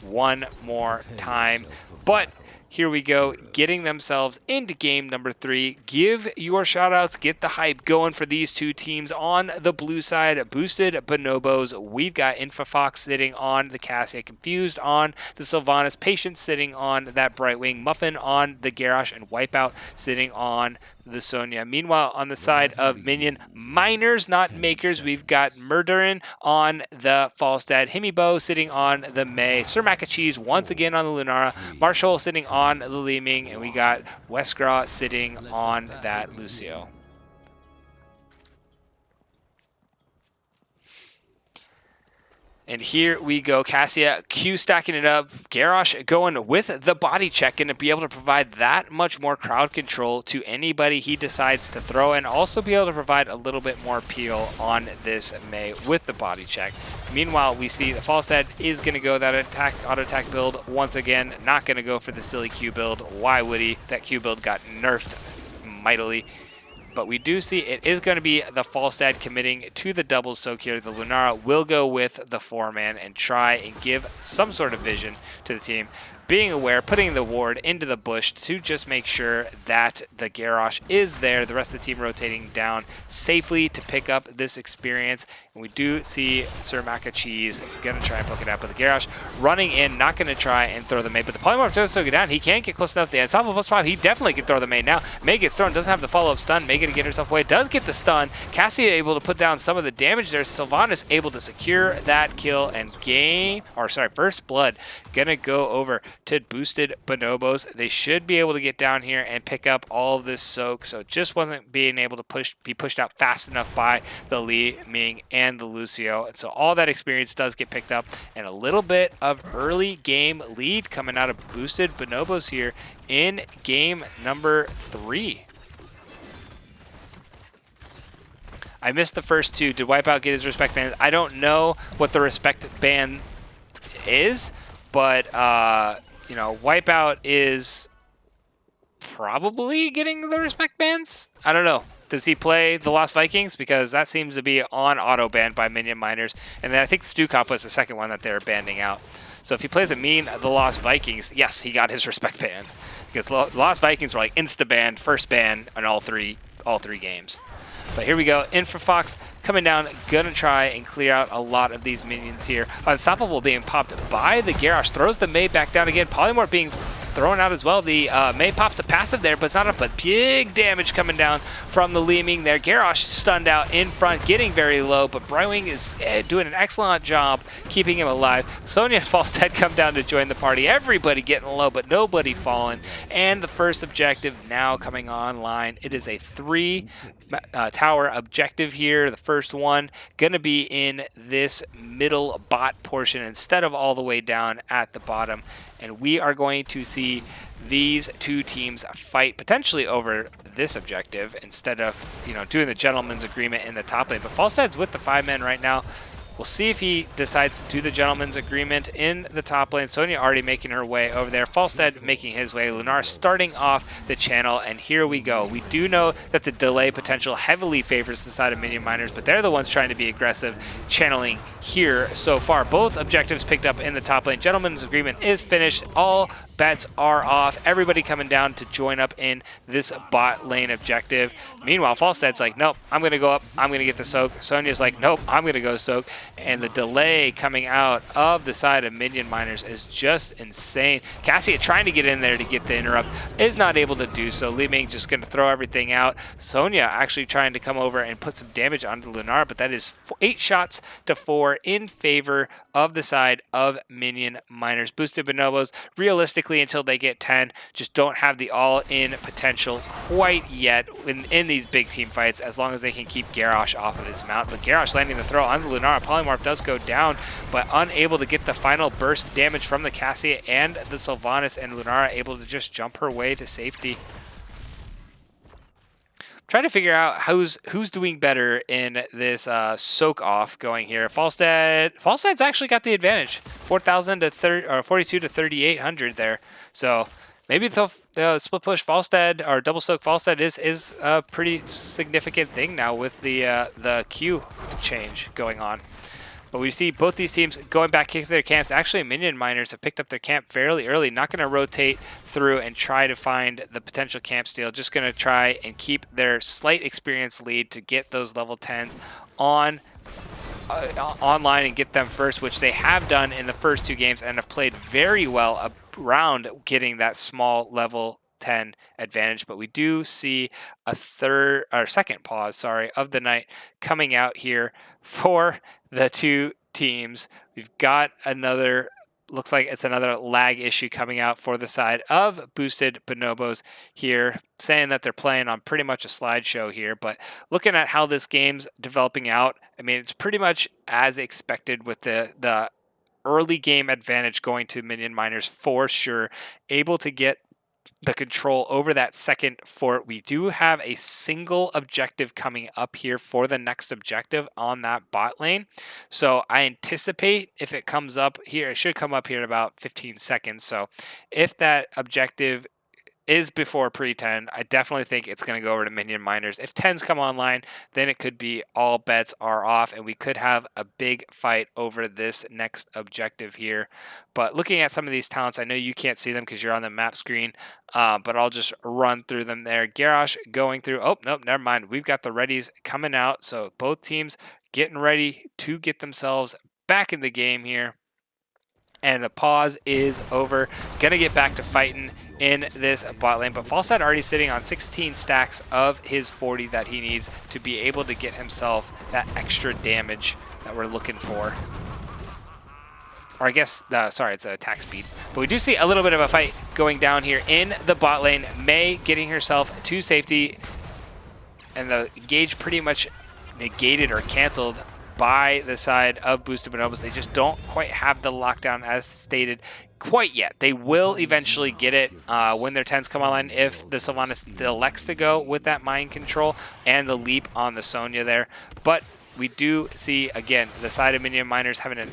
one more time. But here we go, getting themselves into game number 3. Give your shout-outs, get the hype going for these two teams. On the blue side, Boosted Bonobos, we've got Infofox sitting on the Cassia, Confused on the Sylvanas, Patient sitting on that Brightwing, Muffin on the Garrosh, and Wipeout sitting on the Sonya. Meanwhile, on the side of Minion, Miners, not Makers, we've got Murderin on the Falstad, Himibo sitting on the Mei, Sir Macacheese once again on the Lunara, Marshall sitting on the Li Ming, and we got Westgraw sitting on that Lucio. And here we go, Cassia Q stacking it up, Garrosh going with the body check, and to be able to provide that much more crowd control to anybody he decides to throw, and also be able to provide a little bit more peel on this Mei with the body check. Meanwhile, we see the Falstad is going to go that auto attack build once again, not going to go for the silly Q build. Why would he? That Q build got nerfed mightily. But we do see it is going to be the Falstad committing to the double soak here. The Lunara will go with the 4-man and try and give some sort of vision to the team. Being aware, putting the ward into the bush to just make sure that the Garrosh is there. The rest of the team rotating down safely to pick up this experience. And we do see Sir Macacheese going to try and poke it out, but the Garrosh running in, not going to try and throw the Mei. But the Polymorph does go down. He can't get close enough to the Unstoppable +5. He definitely can throw the Mei now. Mei gets thrown, doesn't have the follow-up stun. Mei going to get herself away. Does get the stun. Cassia able to put down some of the damage there. Sylvanas able to secure that kill, and First Blood going to go over to Boosted Bonobos. They should be able to get down here and pick up all of this soak, so it just wasn't being able to be pushed out fast enough by the Li Ming and the Lucio. And so all that experience does get picked up, and a little bit of early game lead coming out of Boosted Bonobos here in game number 3. I missed the first two. Did Wipeout get his respect ban? I don't know what the respect ban is, but you know, Wipeout is probably getting the respect bans. I don't know. Does he play the Lost Vikings? Because that seems to be on auto ban by Minion Miners. And then I think Stukov was the second one that they're banning out. So if he plays the Lost Vikings, yes, he got his respect bans. Because Lost Vikings were like insta-banned, first ban on all three games. But here we go, Infofox coming down, gonna try and clear out a lot of these minions here. Unstoppable being popped by the Garrosh, throws the Mei back down again. Polymorph being throwing out as well. The May pops the passive there, but it's not enough, but big damage coming down from the Li Ming there. Garrosh stunned out in front, getting very low, but Brightwing is doing an excellent job keeping him alive. Sonya and Falstad come down to join the party. Everybody getting low, but nobody falling. And the first objective now coming online. It is a 3 tower objective here. The first one going to be in this middle bot portion instead of all the way down at the bottom. And we are going to see these two teams fight potentially over this objective instead of, you know, doing the gentleman's agreement in the top lane. But Falstad's with the 5 men right now. We'll see if he decides to do the gentleman's agreement in the top lane. Sonya already making her way over there. Falstad making his way. Lunar starting off the channel, and here we go. We do know that the delay potential heavily favors the side of Minion Miners, but they're the ones trying to be aggressive, channeling here so far. Both objectives picked up in the top lane. Gentleman's agreement is finished. All bets are off. Everybody coming down to join up in this bot lane objective. Meanwhile, Falstad's like, nope, I'm going to go up. I'm going to get the soak. Sonya's like, nope, I'm going to go soak. And the delay coming out of the side of Minion Miners is just insane. Cassia trying to get in there to get the interrupt is not able to do so. Li Ming just going to throw everything out. Sonya actually trying to come over and put some damage onto Lunar, but that is 8 shots to 4 in favor of the side of Minion Miners. Boosted Bonobos, realistically, until they get 10, just don't have the all-in potential quite yet in these big team fights, as long as they can keep Garrosh off of his mount. But Garrosh landing the throw on the Lunar. Polymorph does go down, but unable to get the final burst damage from the Cassia and the Sylvanas, and Lunara able to just jump her way to safety. Trying to figure out who's doing better in this soak off going here. Falstad's actually got the advantage, 4,000 to 30 or 42 to 3,800 there. So maybe the split push Falstad or double soak Falstad is a pretty significant thing now with the Q change going on. But we see both these teams going back into their camps. Actually, Minion Miners have picked up their camp fairly early. Not going to rotate through and try to find the potential camp steal. Just going to try and keep their slight experience lead to get those level 10s on online and get them first, which they have done in the first 2 games and have played very well around getting that small level 10 advantage. But we do see a second pause of the night coming out here for the 2 teams. We've got another, looks like it's another lag issue coming out for the side of Boosted Bonobos here, saying that they're playing on pretty much a slideshow here. But looking at how this game's developing out, I mean, it's pretty much as expected with the early game advantage going to Minion Miners for sure, able to get the control over that second fort. We do have a single objective coming up here for the next objective on that bot lane. So I anticipate if it comes up here, it should come up here in about 15 seconds. So if that objective is before pre-10, I definitely think it's going to go over to Minion Miners. If 10s come online, then it could be all bets are off, and we could have a big fight over this next objective here. But looking at some of these talents, I know you can't see them because you're on the map screen, but I'll just run through them there. Garrosh going through. Oh, nope, never mind. We've got the readies coming out, so both teams getting ready to get themselves back in the game here. And the pause is over. Gonna get back to fighting in this bot lane. But Falstad already sitting on 16 stacks of his 40 that he needs to be able to get himself that extra damage that we're looking for. Or I guess, sorry, it's attack speed. But we do see a little bit of a fight going down here in the bot lane. May getting herself to safety. And the engage pretty much negated or canceled by the side of Boosted Bonobos. They just don't quite have the lockdown as stated quite yet. They will eventually get it when their 10s come online if the Sylvanas elects to go with that mind control and the leap on the Sonya there. But we do see, again, the side of Minion Miners having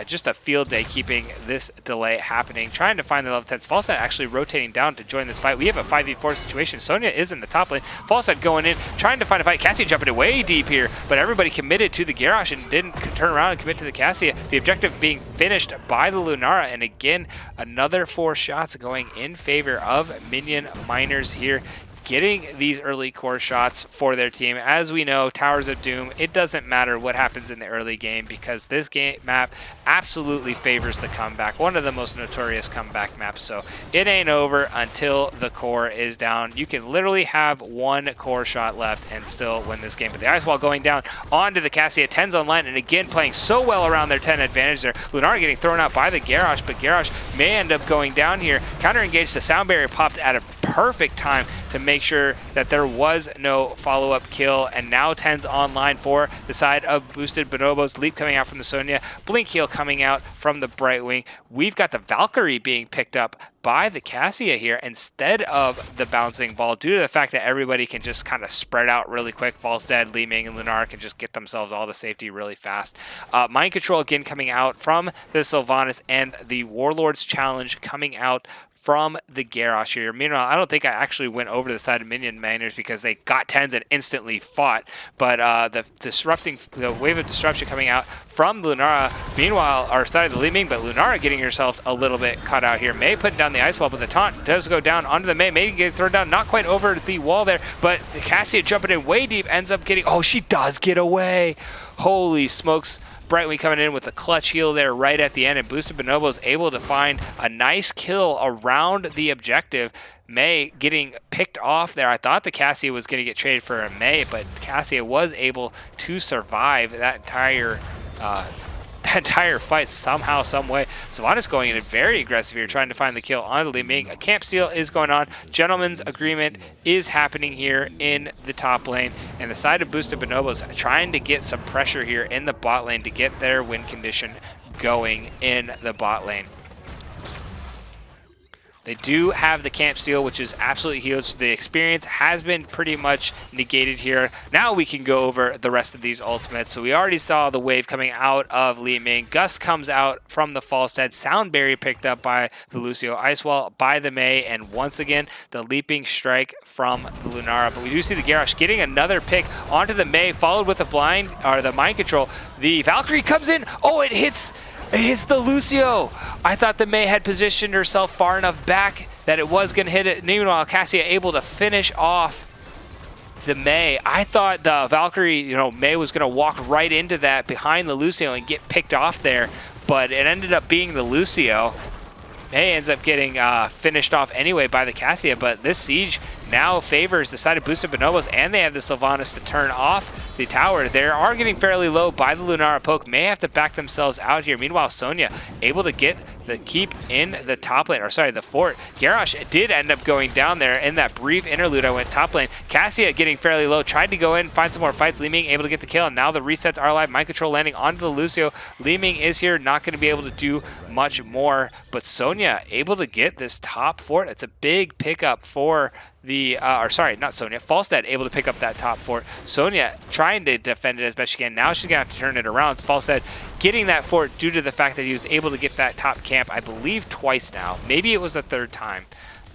just a field day keeping this delay happening, trying to find the level 10s. Falstad actually rotating down to join this fight. We have a 5v4 situation. Sonya is in the top lane. Falstad going in, trying to find a fight. Cassia jumping way deep here, but everybody committed to the Garrosh and didn't turn around and commit to the Cassia. The objective being finished by the Lunara, and again, another 4 shots going in favor of Minion Miners here. getting these early core shots for their team. As we know, Towers of Doom, it doesn't matter what happens in the early game because this game map absolutely favors the comeback. One of the most notorious comeback maps. So it ain't over until the core is down. You can literally have one core shot left and still win this game. But the Ice Wall going down onto the Cassia. 10's online, and again playing so well around their 10 advantage there. Lunar getting thrown out by the Garrosh, but Garrosh may end up going down here. Counter engaged, the sound barrier popped at a perfect time to make sure that there was no follow-up kill, and now 10's online for the side of boosted Bonobos. Leap coming out from the Sonya, Blink Heal coming out from the Brightwing. We've got the Valkyrie being picked up by the Cassia here instead of the bouncing ball, due to the fact that everybody can just kind of spread out really quick. False Dead, Li Ming, and Lunar can just get themselves all to safety really fast. Mind Control again coming out from the Sylvanas, and the Warlord's Challenge coming out from the Garrosh here. Meanwhile, I don't think I actually went over to the side of Minion Miners because they got 10s and instantly fought, but the wave of disruption coming out from Lunara. Meanwhile, our side of the Li Ming, but Lunara getting herself a little bit cut out here. May putting down the Ice Wall, but the taunt does go down onto the May. May get thrown down, not quite over the wall there, but the Cassia jumping in way deep ends up getting, oh, she does get away. Holy smokes. Brightwing coming in with a clutch heal there right at the end, and Boosted Bonobos able to find a nice kill around the objective. May getting picked off there. I thought the Cassia was going to get traded for a May, but Cassia was able to survive that entire fight somehow, some way. Sylvanas going in very aggressive here, trying to find the kill on Li Ming. A camp steal is going on. Gentleman's agreement is happening here in the top lane, and the side of boosted Bonobos trying to get some pressure here in the bot lane to get their win condition going in the bot lane. They do have the camp steal, which is absolutely huge. So the experience has been pretty much negated here. Now we can go over the rest of these ultimates. So we already saw the wave coming out of Li Ming. Gust comes out from the False Dead. Sound Barrier picked up by the Lucio. Ice Wall by the May. And once again, the Leaping Strike from the Lunara. But we do see the Garrosh getting another pick onto the May, followed with the Mind Control. The Valkyrie comes in. Oh, it hits the Lucio. I thought the May had positioned herself far enough back that it was going to hit it. Meanwhile, Cassia able to finish off the May. I thought the Valkyrie, May was going to walk right into that behind the Lucio and get picked off there, but it ended up being the Lucio. May ends up getting finished off anyway by the Cassia, but this siege now favors the side of boosted Bonobos, and they have the Sylvanas to turn off the tower. They are getting fairly low by the Lunara poke. May have to back themselves out here. Meanwhile, Sonya able to get the keep in the top lane, or sorry, the fort. Garrosh did end up going down there in that brief interlude. I went top lane. Cassia getting fairly low, tried to go in, find some more fights. Li Ming able to get the kill, and now the resets are live. Mind Control landing onto the Lucio. Li Ming is here, not going to be able to do much more, but Sonya able to get this top fort. It's a big pickup for the, not Sonya, False Dead able to pick up that top fort. Sonya trying to defend it as best she can. Now she's going to have to turn it around. It's False Dead getting that fort due to the fact that he was able to get that top camp, I believe, twice now. Maybe it was a third time.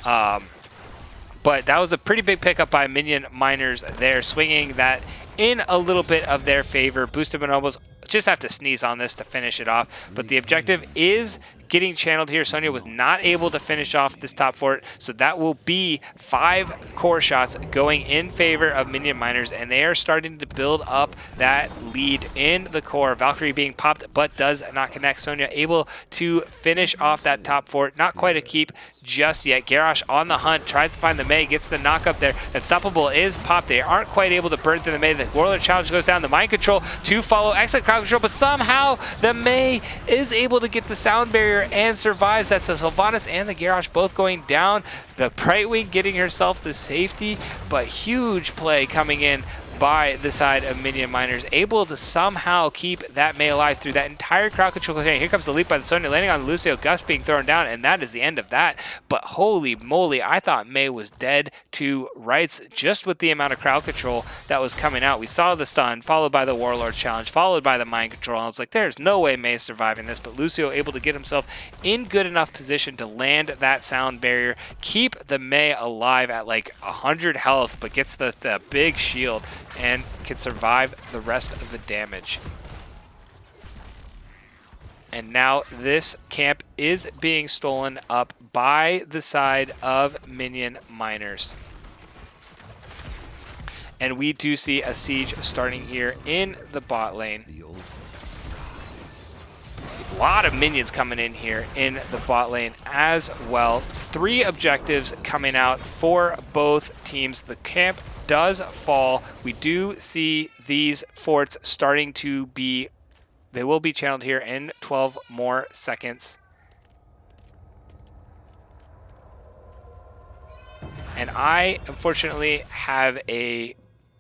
But that was a pretty big pickup by Minion Miners there, swinging that in a little bit of their favor. Boosted Bonobos just have to sneeze on this to finish it off, but the objective is getting channeled here. Sonya was not able to finish off this top fort, so that will be 5 core shots going in favor of Minion Miners, and they are starting to build up that lead in the core. Valkyrie being popped, but does not connect. Sonya able to finish off that top fort. Not quite a keep just yet. Garrosh on the hunt, tries to find the May, gets the knock up there. Unstoppable is popped. They aren't quite able to burn through the May. The Warlord Challenge goes down. The Mind Control to follow. Excellent crowd control, but somehow the May is able to get the sound barrier and survives. That's the Sylvanas and the Garrosh both going down. The Brightwing getting herself to safety, but huge play coming in by the side of Minion Miners, able to somehow keep that May alive through that entire crowd control. Here comes the leap by the Sonya, landing on Lucio. Gust being thrown down, and that is the end of that. But holy moly, I thought May was dead to rights just with the amount of crowd control that was coming out. We saw the stun, followed by the Warlord Challenge, followed by the Mind Control. I was like, there's no way May's surviving this, but Lucio able to get himself in good enough position to land that sound barrier, keep the May alive at like 100 health, but gets the big shield and can survive the rest of the damage. And now this camp is being stolen up by the side of Minion Miners. And we do see a siege starting here in the bot lane. A lot of minions coming in here in the bot lane as well. 3 objectives coming out for both teams. The camp does fall. We do see these forts starting to be, they will be channeled here in 12 more seconds. And I, unfortunately, have a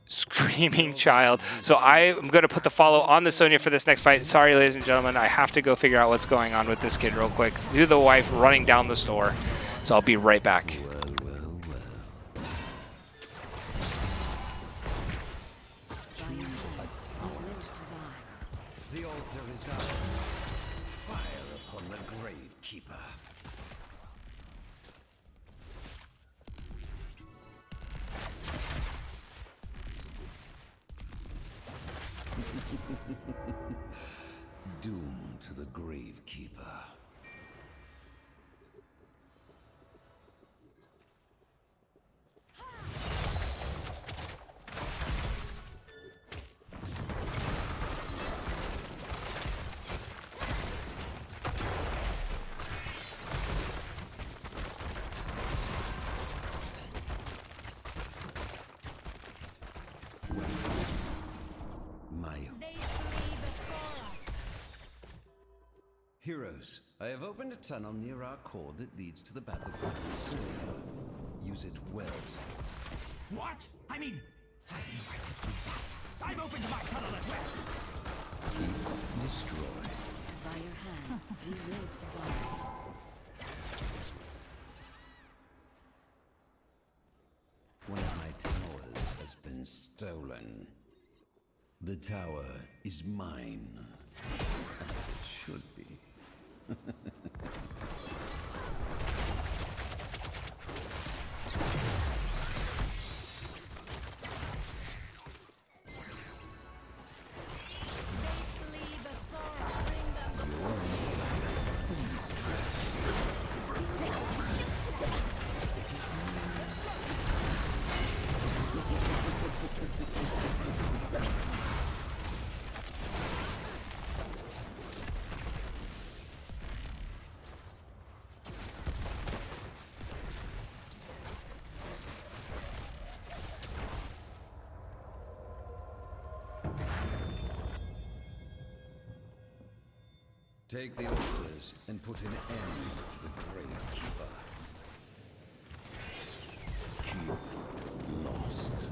screaming child. So I am going to put the follow on the Sonya for this next fight. Sorry, ladies and gentlemen. I have to go figure out what's going on with this kid real quick. Due to the wife running down the store. So I'll be right back. The altar is ours. Fire upon the Gravekeeper. Doom to the Gravekeeper. Heroes, I have opened a tunnel near our core that leads to the battleground center. Use it well. What? I mean, I knew I could do that. I've opened my tunnel as well. Destroy. By your hand, you will survive. One of my towers has been stolen. The tower is mine, as it should be. Take the altars and put an end to the Gravekeeper. Keep lost.